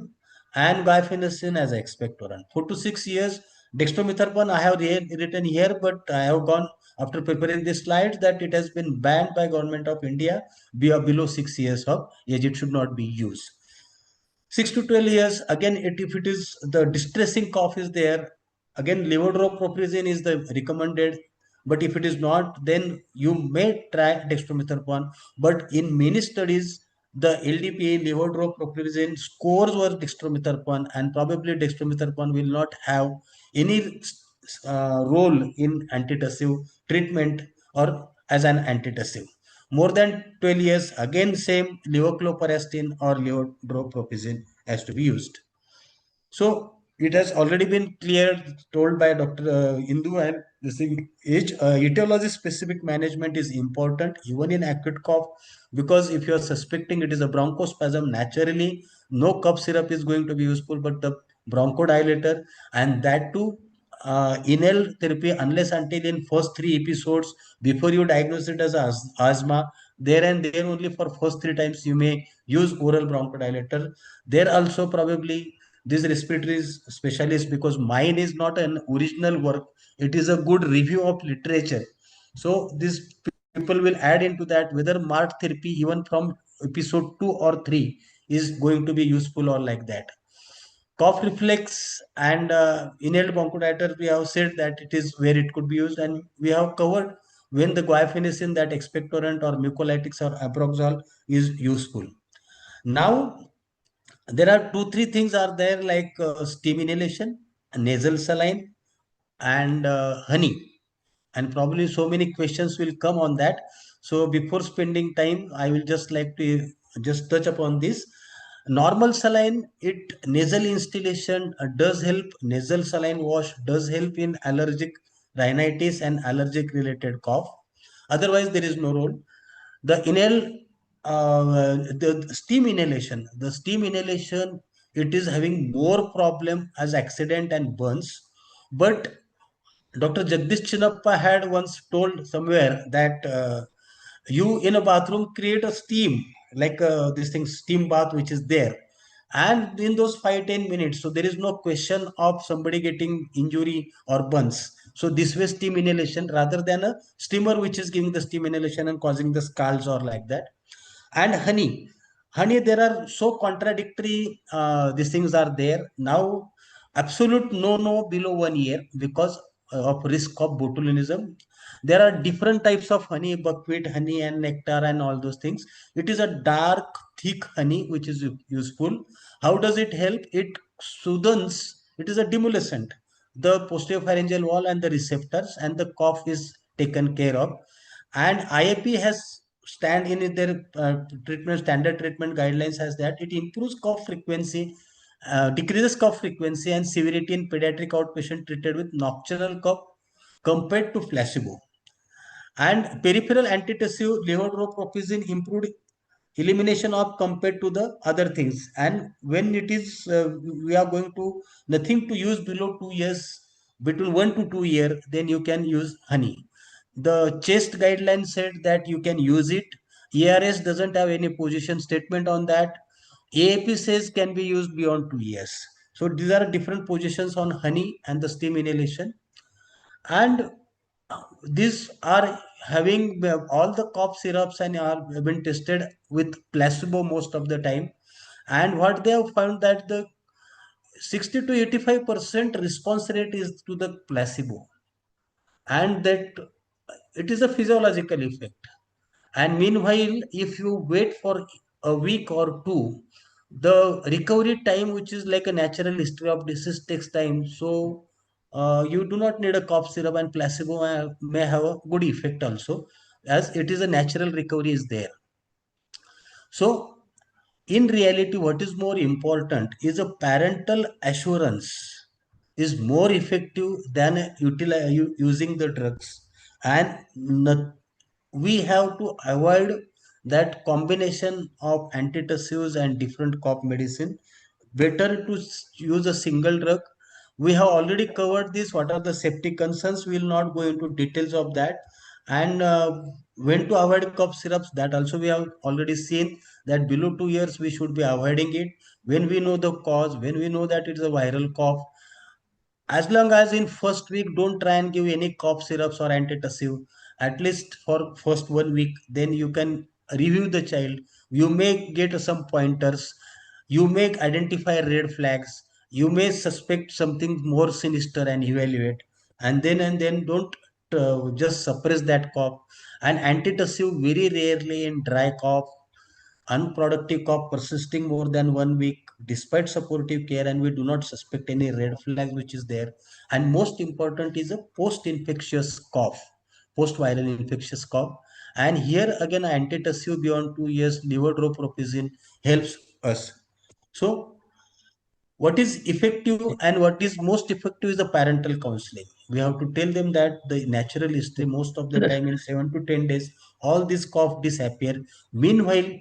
and guaifenesin as an expectorant. 4 to 6 years, dextromethorphan I have written here, but I have gone after preparing this slides that it has been banned by Government of India below 6 years of age. It should not be used. 6 to 12 years, again, if it is the distressing cough is there, again, levodopa is the recommended. But if it is not, then you may try dextromethorphan. But in many studies, the LDPA levodopa scores were dextromethorphan, and probably dextromethorphan will not have any role in antitussive treatment or as an antitussive. More than 12 years, again, same levocloparastin or levodopa has to be used. So it has already been told by Dr. Indu, and this age etiology specific management is important even in acute cough, because if you are suspecting it is a bronchospasm, naturally no cough syrup is going to be useful, but the bronchodilator, and that too inhale therapy, unless until in first 3 episodes before you diagnose it as asthma, there and there only for first 3 times you may use oral bronchodilator. There also probably this respiratory specialist, because mine is not an original work, it is a good review of literature. So these people will add into that whether MART therapy even from episode 2 or 3 is going to be useful or like that. Cough reflex and inhaled bronchodilator, we have said that it is where it could be used, and we have covered when the guaifenesin, that expectorant or mucolytics or ambroxol is useful. Now, there are 2-3 things are there like steam inhalation, nasal saline, and honey. And probably so many questions will come on that. So before spending time, I will just like to just touch upon this. Normal saline, nasal instillation does help. Nasal saline wash does help in allergic rhinitis and allergic related cough. Otherwise, there is no role. The steam inhalation, it is having more problem as accident and burns. But Dr. Jagdish Chinappa had once told somewhere that You in a bathroom create a steam, like this thing steam bath which is there, and in those 5-10 minutes, so there is no question of somebody getting injury or burns. So this way steam inhalation rather than a steamer which is giving the steam inhalation and causing the scalds or like that. And honey, there are so contradictory these things are there now. Absolute no below 1 year because of risk of botulinism. There are different types of honey, buckwheat honey and nectar and all those things. It is a dark thick honey which is useful. How does it help? It soothes, it is a demulcent the posterior pharyngeal wall and the receptors, and the cough is taken care of. And IAP has stand in their treatment standard treatment guidelines has that it improves cough frequency, decreases cough frequency and severity in pediatric outpatient treated with nocturnal cough compared to placebo. And peripheral antitussive levodopa improved elimination of compared to the other things. And when it is we are going to nothing to use below 2 years, between 1 to 2 year, then you can use honey. The chest guideline said that you can use it. ERS doesn't have any position statement on that. AAP says can be used beyond 2 years. So these are different positions on honey and the steam inhalation. And these are having all the cough syrups and are have been tested with placebo most of the time. And what they have found that the 60 to 85% response rate is to the placebo, and that it is a physiological effect. And meanwhile, if you wait for a week or two, the recovery time, which is like a natural history of disease, takes time. So you do not need a cough syrup, and placebo may have a good effect also, as it is a natural recovery is there. So in reality, what is more important is a parental assurance is more effective than using the drugs. And we have to avoid that combination of antitussives and different cough medicine. Better to use a single drug. We have already covered this. What are the safety concerns? We will not go into details of that. And when to avoid cough syrups, that also we have already seen that below 2 years we should be avoiding it. When we know the cause, when we know that it is a viral cough, as long as in first week don't try and give any cough syrups or antitussive, at least for first 1 week, then you can review the child. You may get some pointers, you may identify red flags, you may suspect something more sinister and evaluate. And then don't just suppress that cough. And antitussive very rarely in dry cough, unproductive cough persisting more than 1 week despite supportive care, and we do not suspect any red flag which is there. And most important is a post-infectious cough, post-viral infectious cough. And here again, antitussive beyond 2 years, levodopa helps us. So what is effective and what is most effective is the parental counseling. We have to tell them that the natural history, most of the time in 7 to 10 days, all this cough disappear. Meanwhile,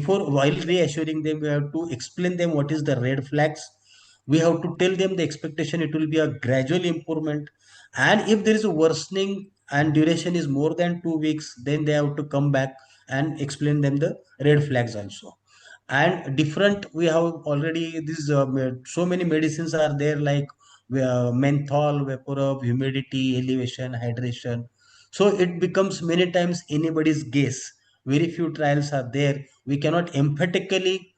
while reassuring them, we have to explain them what is the red flags. We have to tell them the expectation, it will be a gradual improvement. And if there is a worsening and duration is more than 2 weeks, then they have to come back and explain them the red flags also. And different, we have already these so many medicines are there, like menthol, vapor of humidity, elevation, hydration. So it becomes many times anybody's guess. Very few trials are there, we cannot emphatically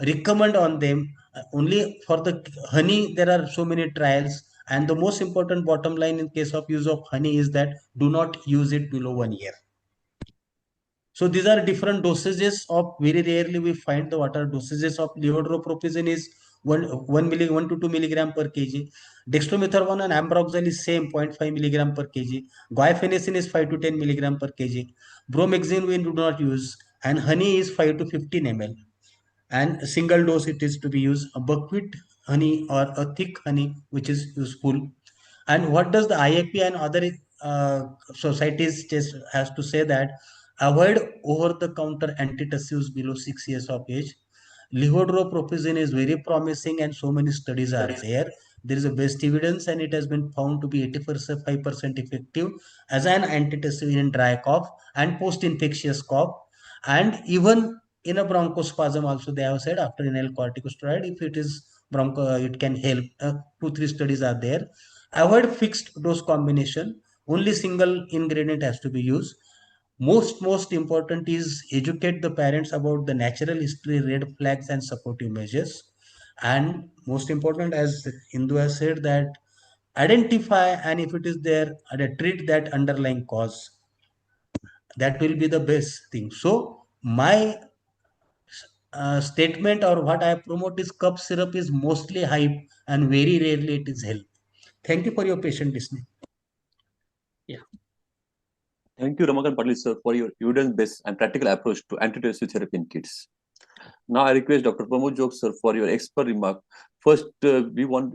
recommend on them. Only for the honey there are so many trials. And the most important bottom line in case of use of honey is that do not use it below 1 year. So these are different dosages of, very rarely we find the water dosages of levodopa is 1 to 2 milligram per kg. Dextromethorphan and ambroxol is same 0.5 milligram per kg. Guaifenesin is 5 to 10 milligram per kg. Bromhexine we do not use, and honey is 5 to 15 ml. And single dose it is to be used. A buckwheat honey or a thick honey which is useful. And what does the IAP and other societies just has to say that avoid over-the-counter antitussives below 6 years of age. Levodopa is very promising and so many studies are there. there is a best evidence, and it has been found to be 85% effective as an antitussive in dry cough and post-infectious cough. And even in a bronchospasm also, they have said after inhaled corticosteroid, if it is broncho, it can help. 2-3 studies are there. Avoid fixed dose combination. Only single ingredient has to be used. Most important is educate the parents about the natural history, red flags, and supportive measures. And most important, as Indu has said, that identify, and if it is there, treat that underlying cause. That will be the best thing. So my statement or what I promote is cough syrup is mostly hype and very rarely it is help. Thank you for your patient listening. Thank you, Ramakant Patil sir, for your evidence-based and practical approach to antitussive therapy in kids. Now I request Dr. Pramod Jog sir for your expert remark. First, we will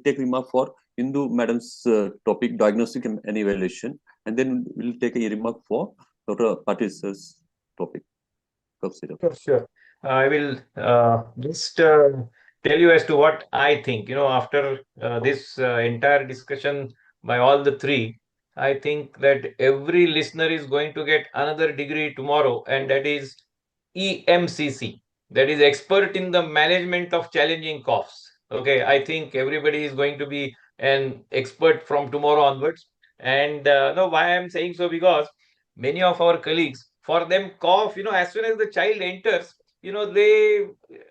take remark for Hindu madam's topic, diagnostic and evaluation, and then we'll take a remark for Dr. Patil sir's topic, cough syrup. Sure. I will just tell you as to what I think. After this entire discussion by all the three, I think that every listener is going to get another degree tomorrow, and that is EMCC, that is expert in the management of challenging coughs. Okay, I think everybody is going to be an expert from tomorrow onwards. And no, why I'm saying so, because many of our colleagues, for them, cough, as soon as the child enters, they,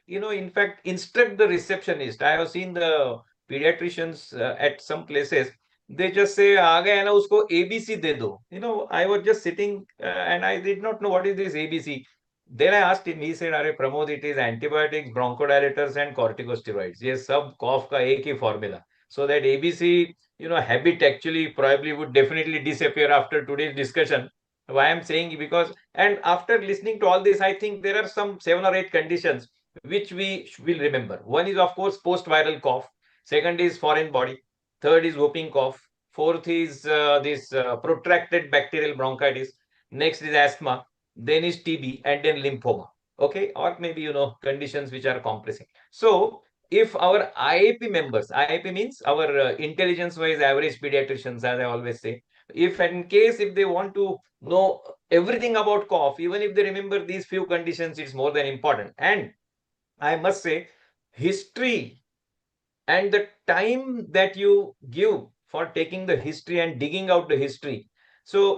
in fact, instruct the receptionist. I have seen the pediatricians at some places. They just say, "Aa gaya na, usko ABC de do." I was just sitting and I did not know what is this ABC. Then I asked him, he said, "Arey Pramod, it is antibiotics, bronchodilators, and corticosteroids. Yes, sub cough ka ek hi formula." So that ABC, habit actually probably would definitely disappear after today's discussion. Why I'm saying, because, and after listening to all this, I think there are some 7 or 8 conditions which we will remember. One is, of course, post-viral cough. Second is foreign body. Third is whooping cough. Fourth is this protracted bacterial bronchitis. Next is asthma. Then is TB, and then lymphoma. Okay, or maybe conditions which are compressing. So if our IAP members, IAP means our intelligence-wise average pediatricians, as I always say, if they want to know everything about cough, even if they remember these few conditions, it's more than important. And I must say, history and the time that you give for taking the history and digging out the history. So,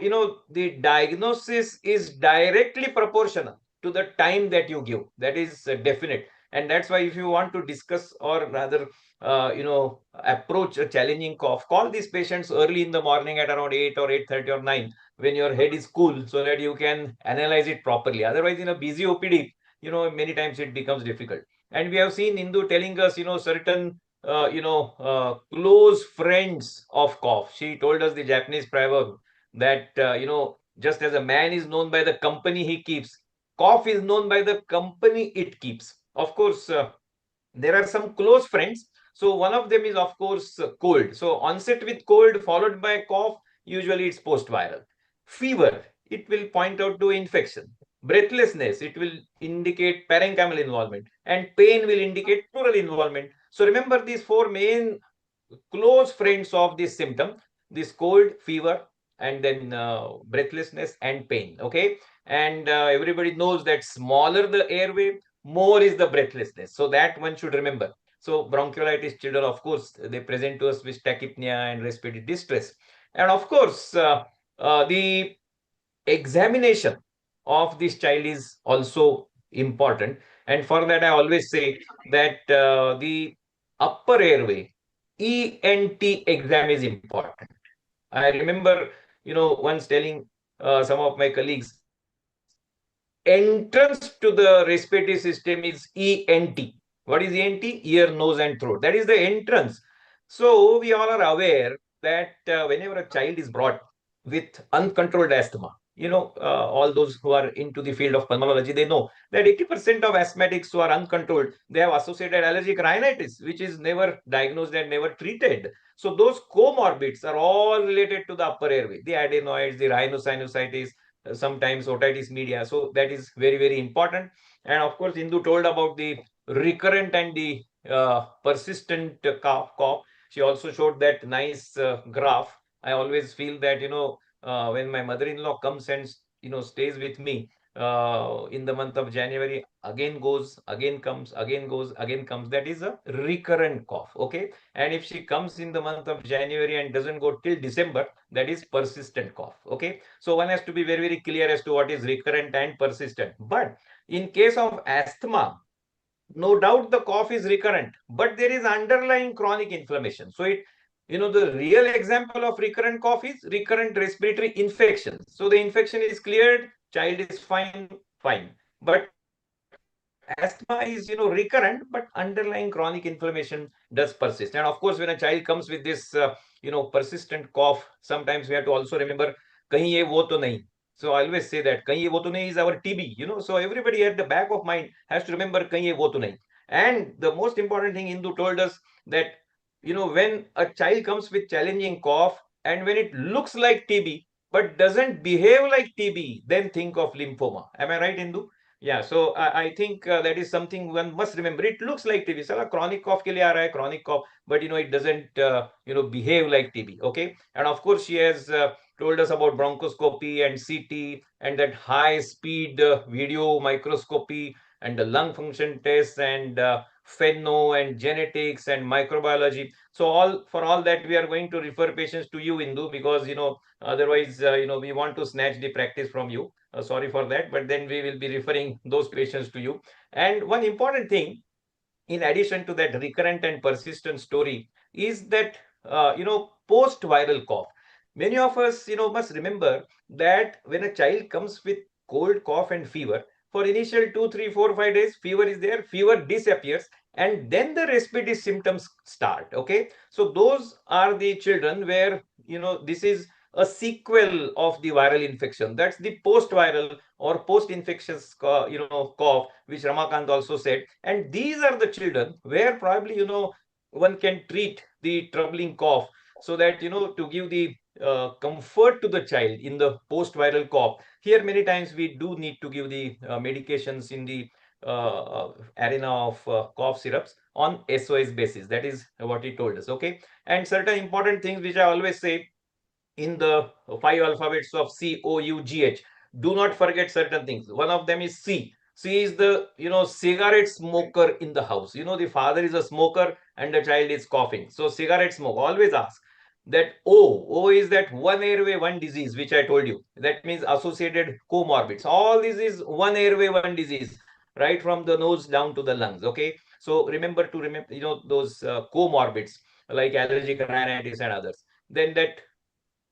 the diagnosis is directly proportional to the time that you give. That is definite. And that's why if you want to discuss or rather, approach a challenging cough, call these patients early in the morning at around 8 or 8:30 or 9 when your head is cool, so that you can analyze it properly. Otherwise, in a busy OPD, many times it becomes difficult. And we have seen Indu telling us, certain close friends of cough. She told us the Japanese proverb that, just as a man is known by the company he keeps, cough is known by the company it keeps. Of course, there are some close friends. So one of them is, of course, cold. So onset with cold followed by cough, usually it's post-viral. Fever, it will point out to infection. Breathlessness, it will indicate parenchymal involvement. And pain will indicate pleural involvement. So remember these 4 main close friends of this symptom: this cold, fever, and then breathlessness and pain. Okay, and everybody knows that smaller the airway, more is the breathlessness. So that one should remember. So bronchiolitis children, of course, they present to us with tachypnea and respiratory distress. And of course, the examination of this child is also important. And for that, I always say that the upper airway ENT exam is important. I remember, once telling some of my colleagues, entrance to the respiratory system is ENT. What is ENT? Ear, nose, and throat. That is the entrance. So we all are aware that whenever a child is brought with uncontrolled asthma, all those who are into the field of pulmonology, they know that 80% of asthmatics who are uncontrolled, they have associated allergic rhinitis, which is never diagnosed and never treated. So those comorbids are all related to the upper airway, the adenoids, the rhinosinusitis, sometimes otitis media. So that is very, very important. And of course, Indu told about the recurrent and the persistent cough. She also showed that nice graph. I always feel that, when my mother-in-law comes and, stays with me in the month of January, again goes, again comes, again goes, again comes. That is a recurrent cough. Okay. And if she comes in the month of January and doesn't go till December, that is persistent cough. Okay. So one has to be very, very clear as to what is recurrent and persistent. But in case of asthma, no doubt the cough is recurrent, but there is underlying chronic inflammation. So the real example of recurrent cough is recurrent respiratory infection. So the infection is cleared, child is fine, fine. But asthma is, recurrent, but underlying chronic inflammation does persist. And of course, when a child comes with this, persistent cough, sometimes we have to also remember, kahin ye wo to nahi. So I always say that kahin ye wo to nahi is our TB, So everybody at the back of mind has to remember kahin ye wo to nahi. And the most important thing, Indu told us that, when a child comes with challenging cough and when it looks like TB but doesn't behave like TB, then think of lymphoma. Am I right, Indu? Yeah, so I think that is something one must remember. It looks like TB. Sala chronic cough ke liye aa raha hai, chronic cough, but it doesn't behave like TB. Okay, and of course she has told us about bronchoscopy and CT and that high speed video microscopy and the lung function tests and phenno and genetics and microbiology. So for all that we are going to refer patients to you, Indu, because otherwise we want to snatch the practice from you. Sorry for that, but then we will be referring those patients to you. And one important thing, in addition to that recurrent and persistent story, is that, post-viral cough. Many of us, must remember that when a child comes with cold, cough, and fever, for initial 2, 3, 4, 5 days, fever is there, fever disappears, and then the respiratory symptoms start. Okay, so those are the children where, this is a sequel of the viral infection. That's the post-viral or post-infectious, cough, which Ramakant also said. And these are the children where probably, one can treat the troubling cough so that, to give the comfort to the child in the post-viral cough. Here, many times we do need to give the medications in the arena of cough syrups on SOS basis. That is what he told us. Okay. And certain important things which I always say, in the 5 alphabets of COUGH. Do not forget certain things. One of them is C. C is the, cigarette smoker in the house. The father is a smoker and the child is coughing. So cigarette smoke, always ask. That O is that one airway, one disease, which I told you. That means associated comorbids. All this is one airway, one disease, right from the nose down to the lungs. Okay. So remember to those comorbids like allergic rhinitis and others. Then that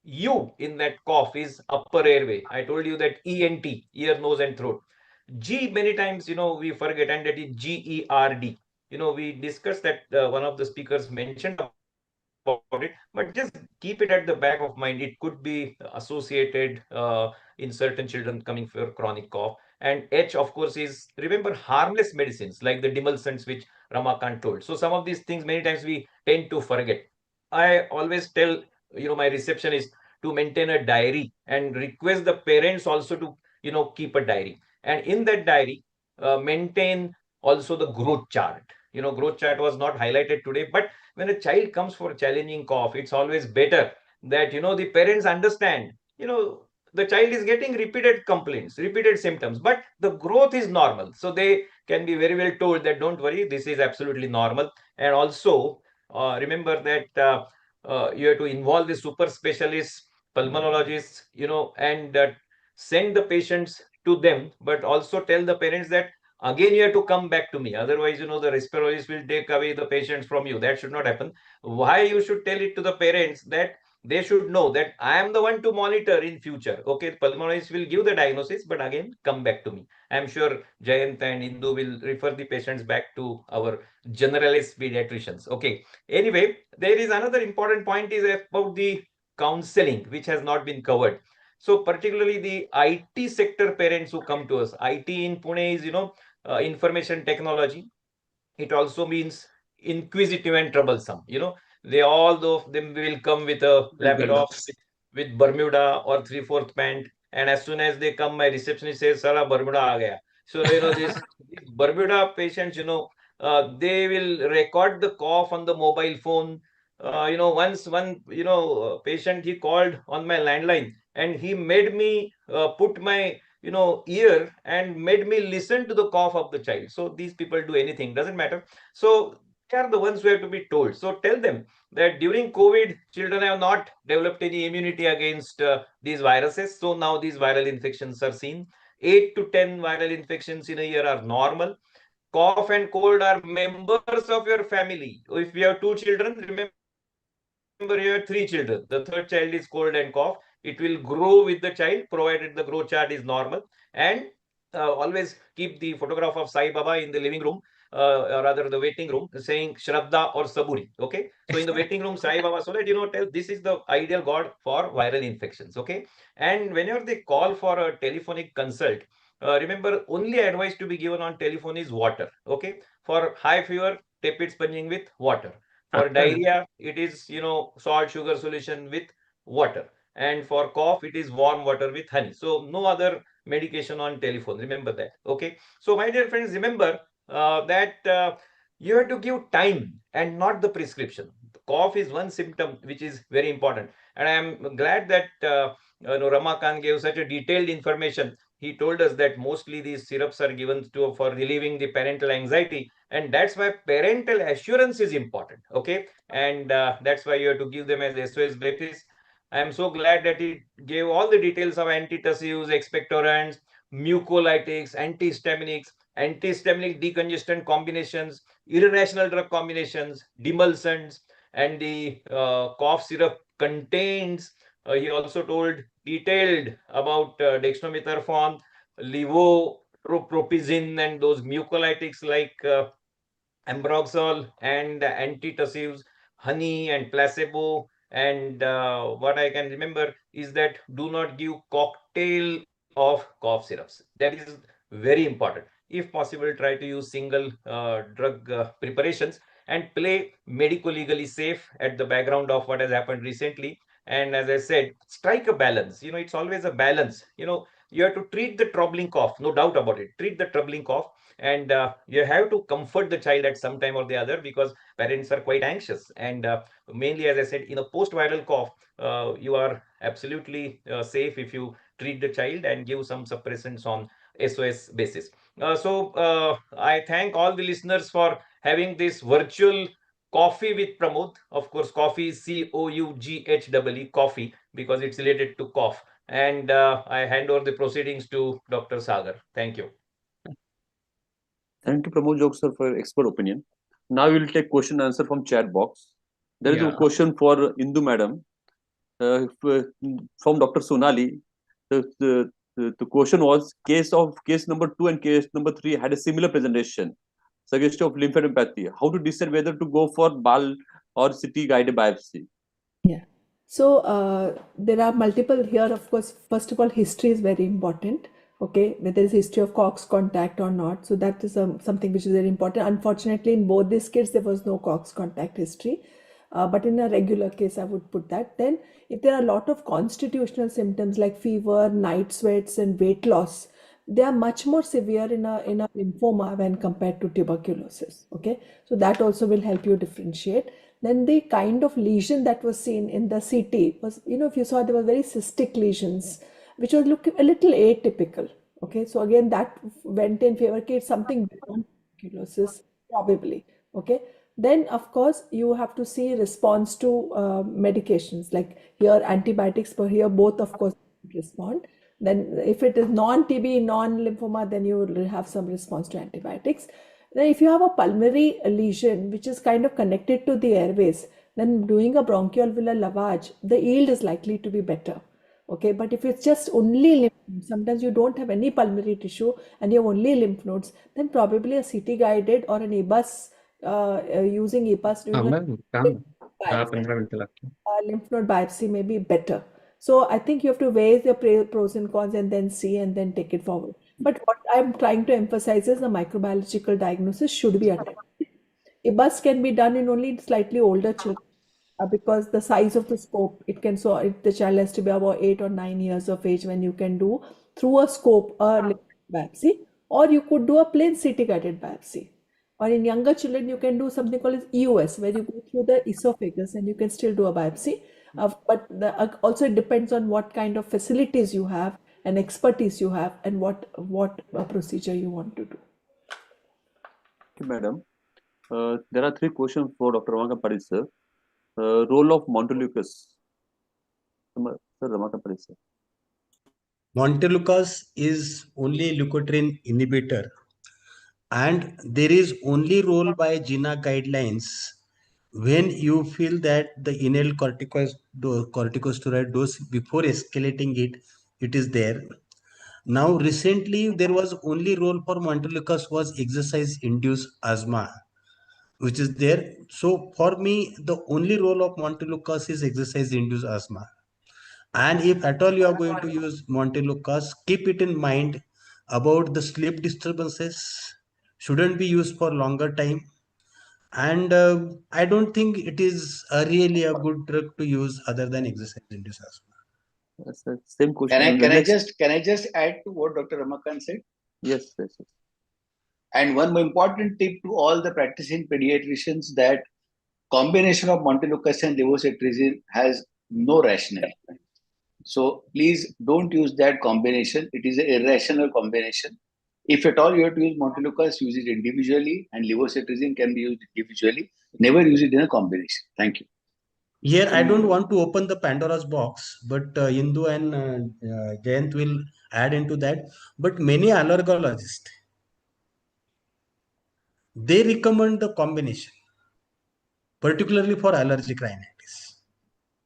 U in that cough is upper airway. I told you that ENT, ear, nose, and throat. G, many times, we forget, and that is GERD. We discussed that one of the speakers mentioned about it, but just keep it at the back of mind. It could be associated in certain children coming for chronic cough. And H, of course, is, remember, harmless medicines like the dimulsants, which Ramakant told. So some of these things, many times we tend to forget. I always tell, my receptionist to maintain a diary and request the parents also to, keep a diary. And in that diary, maintain also the growth chart. Growth chart was not highlighted today, but when a child comes for challenging cough, it's always better that, the parents understand, the child is getting repeated complaints, repeated symptoms, but the growth is normal. So they can be very well told that don't worry, this is absolutely normal. And also remember that you have to involve the super specialists, pulmonologists, and send the patients to them, but also tell the parents that again you have to come back to me. Otherwise, the respirologist will take away the patients from you. That should not happen. Why you should tell it to the parents? That they should know that I am the one to monitor in future. Okay, pulmonologist will give the diagnosis, but again, come back to me. I'm sure Jayant and Indu will refer the patients back to our generalist pediatricians. Okay. Anyway, there is another important point is about the counseling, which has not been covered. So particularly the IT sector parents who come to us. IT in Pune is, information technology. It also means inquisitive and troublesome. They all of them will come with a laptop with Bermuda or 3/4 pant, and as soon as they come, my receptionist says, "Sala Bermuda aa gaya." So these Bermuda patients, They will record the cough on the mobile phone. Once one patient, he called on my landline and he made me put my ear and made me listen to the cough of the child. So these people do anything, doesn't matter. So they are the ones who have to be told. So tell them that during COVID, children have not developed any immunity against these viruses. So now these viral infections are seen. 8 to 10 viral infections in a year are normal. Cough and cold are members of your family. If you have 2 children, remember you have 3 children. The third child is cold and cough. It will grow with the child, provided the growth chart is normal. And always keep the photograph of Sai Baba in the living room, or rather the waiting room, saying Shraddha or Saburi. Okay. So in the waiting room, Sai Baba, so that tell this is the ideal god for viral infections. Okay. And whenever they call for a telephonic consult, remember, only advice to be given on telephone is water. Okay. For high fever, tepid sponging with water. For diarrhea, it is, salt, sugar solution with water. And for cough, it is warm water with honey. So no other medication on telephone. Remember that. Okay. So my dear friends, remember that you have to give time and not the prescription. Cough is one symptom which is very important. And I am glad that Ramakan gave such a detailed information. He told us that mostly these syrups are given for relieving the parental anxiety, and that's why parental assurance is important. Okay, and that's why you have to give them as SOS basis. I am so glad that he gave all the details of antitussives, expectorants, mucolytics, antihistaminic decongestant combinations, irrational drug combinations, demulcents, and the cough syrup contains. He also told detailed about dextromethorphan, levotropizin, and those mucolytics like ambroxol and antitussives, honey and placebo. And what I can remember is that do not give cocktail of cough syrups. That is very important. If possible, try to use single drug preparations and play medico-legally safe at the background of what has happened recently. And as I said, strike a balance. It's always a balance. You have to treat the troubling cough, no doubt about it. Treat the troubling cough, and you have to comfort the child at some time or the other, because parents are quite anxious. And mainly, as I said, in a post-viral cough, you are absolutely safe if you treat the child and give some suppressants on SOS basis. So I thank all the listeners for having this virtual coffee with Pramod. Of course, coffee is COUGHEE, coffee, because it's related to cough. And I hand over the proceedings to Dr. Sagar. Thank you. Thank you, Pramod Jog sir, for your expert opinion. Now we will take question and answer from chat box. There is a question for Indu madam from Dr. Sonali. The question was case number 2 and case number 3 had a similar presentation, suggestion of lymphadenopathy. How to decide whether to go for BAL or CT guided biopsy? Yeah. So there are multiple here. Of course, first of all, history is very important. Okay, whether there is history of Cox contact or not. So that is something which is very important. Unfortunately, in both these kids, there was no Cox contact history. But in a regular case, I would put that. Then, if there are a lot of constitutional symptoms like fever, night sweats, and weight loss, they are much more severe in a lymphoma when compared to tuberculosis. Okay, so that also will help you differentiate. Then the kind of lesion that was seen in the CT was, if you saw, there were very cystic lesions, which was looking a little atypical. Okay, so again, that went in favor case something beyond tuberculosis, probably. Okay, then of course you have to see response to medications, like here antibiotics, but here both of course respond. Then if it is non-TB, non-lymphoma, then you will have some response to antibiotics. Then if you have a pulmonary lesion which is kind of connected to the airways, then doing a bronchoalveolar lavage, the yield is likely to be better. Okay, but if it's just only lymph nodes, sometimes you don't have any pulmonary tissue and you have only lymph nodes, then probably a CT guided or an EBUS, using EBUS doing lymph node biopsy may be better. So I think you have to weigh the pros and cons and then see and then take it forward. But what I'm trying to emphasize is the microbiological diagnosis should be attended. EBUS can be done in only slightly older children. Because the size of the scope, the child has to be about 8 or 9 years of age when you can do through a scope a biopsy, or you could do a plain CT guided biopsy. Or in younger children, you can do something called as EOS, where you go through the esophagus and you can still do a biopsy. Also it depends on what kind of facilities you have and expertise you have and what procedure you want to do. Okay, madam. There are 3 questions for Dr. Ramakant Patil, sir. Role of Montelukast. Sir, Ramakant Patil, sir. Montelukast is only leukotriene inhibitor, and there is only role by GINA guidelines when you feel that the inhaled corticosteroid dose before escalating it is there. Now recently there was only role for Montelukast was exercise induced asthma, which is there. So for me, the only role of Montelukast is exercise induced asthma. And if at all you are going to use Montelukast, keep it in mind about the sleep disturbances shouldn't be used for longer time. And I don't think it is really a good drug to use other than exercise induced asthma. Yes, sir. Same question. Can I just add to what Dr. Ramakant said? Yes, yes, yes. And one more important tip to all the practicing pediatricians, that combination of Montelukast and levocetirizine has no rationale. So please don't use that combination. It is an irrational combination. If at all you have to use Montelukast, use it individually, and levocetirizine can be used individually. Never use it in a combination. Thank you. Here, I don't want to open the Pandora's box, but Indu and Jayant will add into that. But many allergologists, they recommend the combination, particularly for allergic rhinitis.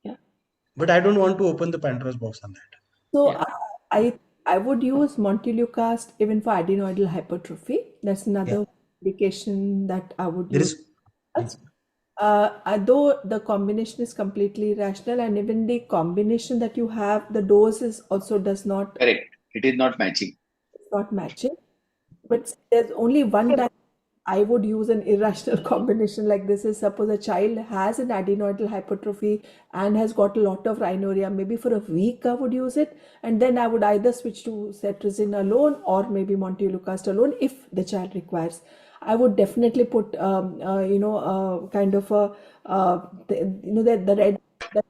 Yeah. But I don't want to open the Pandora's box on that. So Yeah. I would use Montelukast even for adenoidal hypertrophy. That's another indication that I would There use. is Though the combination is completely rational, and even the combination that you have, the dose is also does not Correct. It is not matching. matching. But there's only one time I would use an irrational combination like this is suppose a child has an adenoidal hypertrophy and has got a lot of rhinorrhea. Maybe for a week I would use it, and then I would either switch to cetirizine alone or maybe Montelukast alone if the child requires. I would definitely put kind of a the red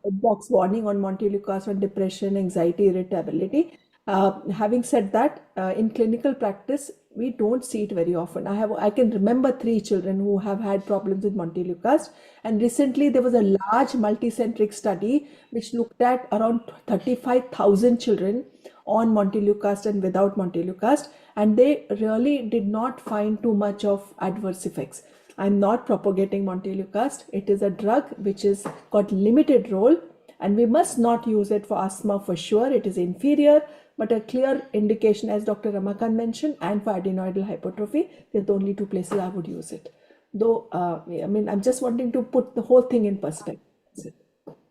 box warning on Montelukast on depression, anxiety, irritability. Having said that, in clinical practice, we don't see it very often. I can remember 3 children who have had problems with Montelukast, and recently there was a large multicentric study which looked at around 35,000 children on Montelukast and without Montelukast, and they really did not find too much of adverse effects. I'm not propagating Montelukast. It is a drug which has got limited role, and we must not use it for asthma for sure. It is inferior, but a clear indication, as Dr. Ramakant mentioned, and for adenoidal hypertrophy, they're the only 2 places I would use it. Though, I'm just wanting to put the whole thing in perspective.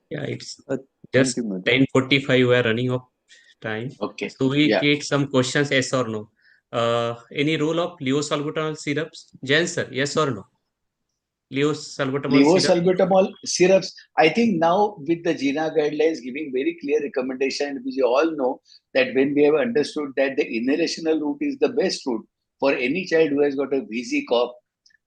Yeah, it's Thank just you, madam. 10:45. We are running out of time. Okay. So we Yeah. get some questions, yes or no. Any role of levosalbutamol syrups? Jen sir, yes or no? Levosalbutamol syrup? Levosalbutamol syrups. I think now with the GINA guidelines giving very clear recommendation, we all know that when we have understood that the inhalational route is the best route for any child who has got a wheezy cough,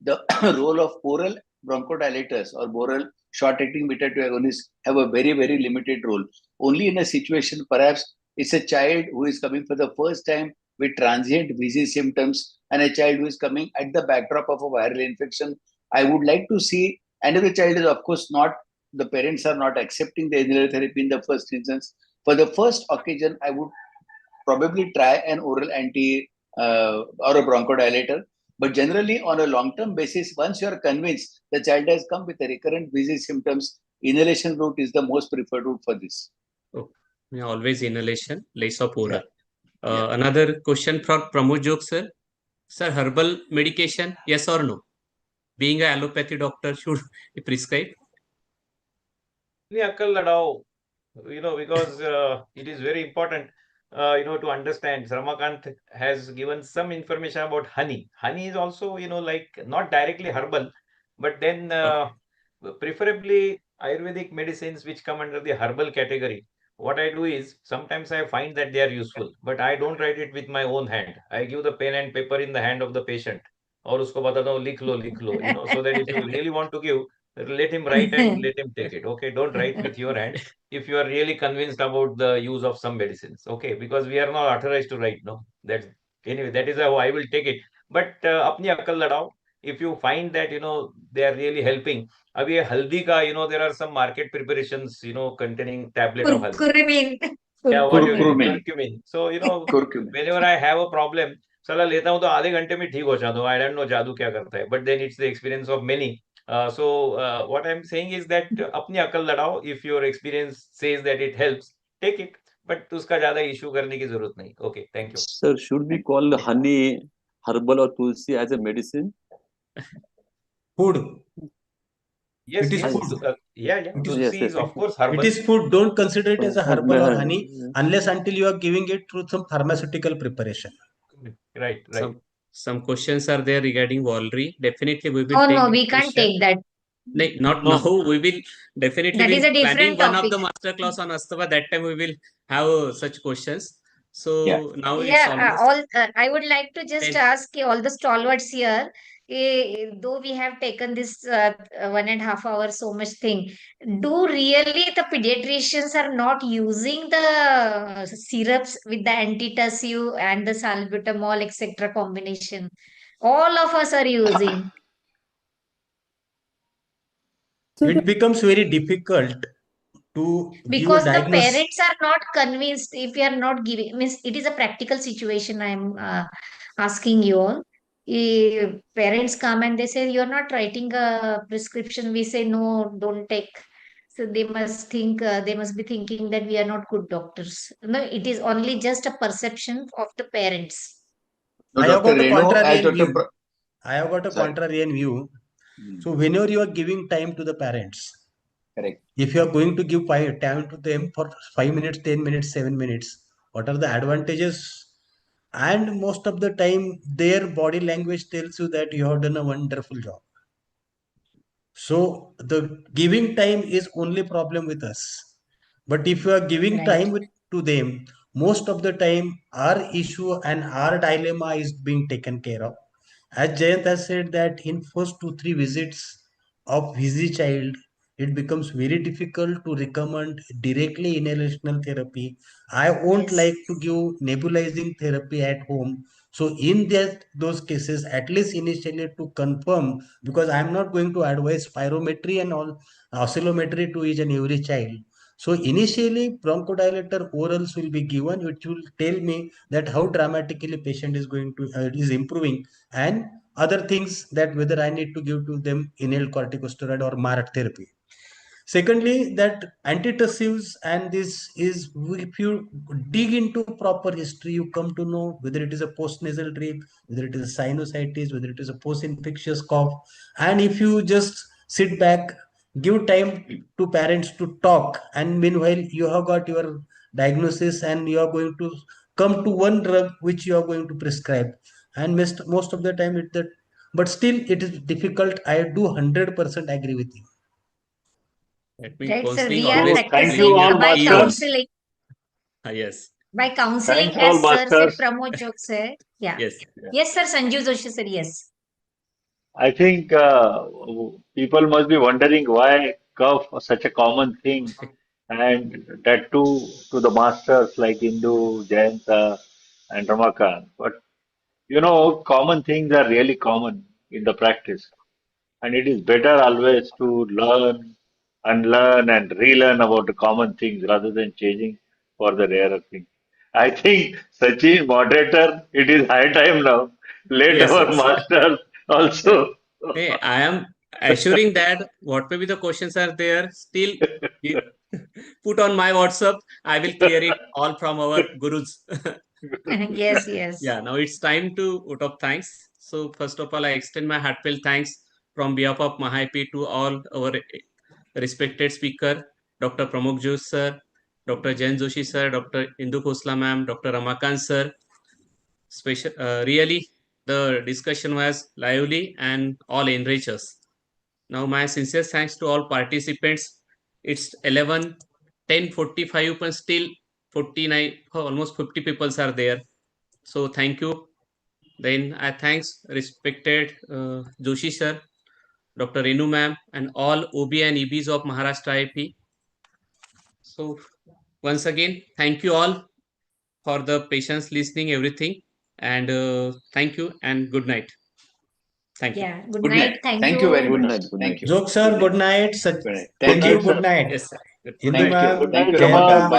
the role of oral bronchodilators or oral short-acting beta-2 agonists have a very, very limited role. Only in a situation, perhaps it's a child who is coming for the first time with transient wheezy symptoms and a child who is coming at the backdrop of a viral infection. I would like to see, and if the child is, of course, not, the parents are not accepting the inhaler therapy in the first instance. For the first occasion, I would probably try an oral anti or a bronchodilator. But generally, on a long-term basis, once you are convinced the child has come with a recurrent wheezy symptoms, inhalation route is the most preferred route for this. Oh, yeah, always inhalation, less of oral. Yeah. Another question from Pramod Jog sir. Sir, herbal medication, yes or no? Being an allopathy doctor, should he prescribe? Because it is very important, to understand. Ramakant has given some information about honey. Honey is also, like not directly herbal, but then preferably Ayurvedic medicines which come under the herbal category. What I do is sometimes I find that they are useful, but I don't write it with my own hand. I give the pen and paper in the hand of the patient, और उसको बताता हूँ लिख लो, so that if you really want to give, let him write and let him take it. Okay, don't write with your hand if you are really convinced about the use of some medicines. Okay, because we are not authorized to write. No, that's anyway. That is how I will take it. But अपनी अक्ल लड़ाओ. If you find that they are really helping. अब ये हल्दी का there are some market preparations containing tablet of haldi. Curcumin. Yeah, what do you mean? Curcumin. Curcumin. So Curcumin. whenever I have a problem, सलाह लेता हूँ तो आधे घंटे में ठीक हो जाता हूँ. I don't know जादू क्या करता है. But then it's the experience of many. What I'm saying is that अपनी अकल लड़ाओ. If your experience says that it helps, take it. But उसका ज्यादा issue करने की जरूरत नहीं. Okay, thank you. Sir, should we call honey, herbal or tulsi as a medicine? Food. Yes, It is yes. food. Yeah. It is- Tulsi Yes, is of course It herbal. is food. Don't consider it as a herbal or honey Yeah. unless until you are giving it through some pharmaceutical preparation. Right. Some questions are there regarding Walry. Definitely we will Oh take no, this we can't question. take that. Not No. now. We will definitely That is a planning different one of topic. the master class on Astava. That time we will have such questions. So Yeah. now it's Yeah, almost I would like to just 10. ask all the stalwarts here, though we have taken this 1.5 hour so much thing, do really the pediatricians are not using the syrups with the antitussive and the salbutamol, etc. combination? All of us are using. So It becomes very difficult to give a Because the diagnosis. parents are not convinced. If you are not giving, means it is a practical situation I am asking you all. Parents come and they say you're not writing a prescription, we say no, don't take. So they must think, they must be thinking that we are not good doctors. No, it is only just a perception of the parents. No, I have Dr. got a Reno, as contrarian Dr. view. I have got a Sorry. contrarian view. Hmm. So whenever you are giving time to the parents, Correct. if you are going to give time to them for 5 minutes, 10 minutes, 7 minutes, what are the advantages? And most of the time, their body language tells you that you have done a wonderful job. So the giving time is only problem with us. But if you are giving Right. time to them, most of the time our issue and our dilemma is being taken care of. As Jayant has said that in first 2-3 visits of his child, it becomes very difficult to recommend directly inhalational therapy. I won't Yes. like to give nebulizing therapy at home. So in those cases, at least initially to confirm, because I'm not going to advise spirometry and all oscillometry to each and every child. So initially bronchodilator orals will be given, which will tell me that how dramatically patient is going to is improving, and other things that whether I need to give to them inhaled corticosteroid or MART therapy. Secondly, that antitussives and this is, if you dig into proper history, you come to know whether it is a post-nasal drip, whether it is a sinusitis, whether it is a post-infectious cough. And if you just sit back, give time to parents to talk, and meanwhile you have got your diagnosis and you are going to come to one drug which you are going to prescribe. And most of the time it that, but still it is difficult. I do 100% agree with you. That means Right, sir. counseling We are always Thank playing you practicing a all by key role. masters. counseling. Yes. By counseling, Thanks all as sir said, masters. Pramod Jog said. Yeah. Yes. Yes, sir. Sanju Joshi said yes. I think people must be wondering why cough is such a common thing, and that too to the masters like Indu, Jayanta, and Ramakant. But common things are really common in the practice, and it is better always to learn, unlearn, and relearn about the common things rather than chasing for the rarer thing. I think Sachin, moderator, it is high time now. Let Yes. our Yes. masters also. Hey, I am assuring that what maybe the questions are there, still you put on my WhatsApp. I will clear it all from our gurus. Yes, yes. Yeah, now it's time to vote of thanks. So first of all, I extend my heartfelt thanks from behalf of MahaIP to all our respected speaker, Dr. Pramod Joshi sir, Dr. Jain Joshi sir, Dr. Indu Khosla ma'am, Dr. Ramakant sir. Really, the discussion was lively and all enrich us. Now, my sincere thanks to all participants. It's 11:10:45, but still 49, almost 50 people are there. So, thank you Then I thanks respected Joshi sir, Dr. Renu ma'am, and all OB and EBs of Maharashtra IP. So once again, thank you all for the patience listening everything, and thank you and good night. Thank you. Yeah, good Good night. night. Thank Thank you. you very Good much. night. Good Thank night. you. Jokes sir, good night. Good night. Thank Thank you. you. Good night. Yes, sir. Good Hindu Thank you. ma'am, Thank you, Jai Rama. Ram.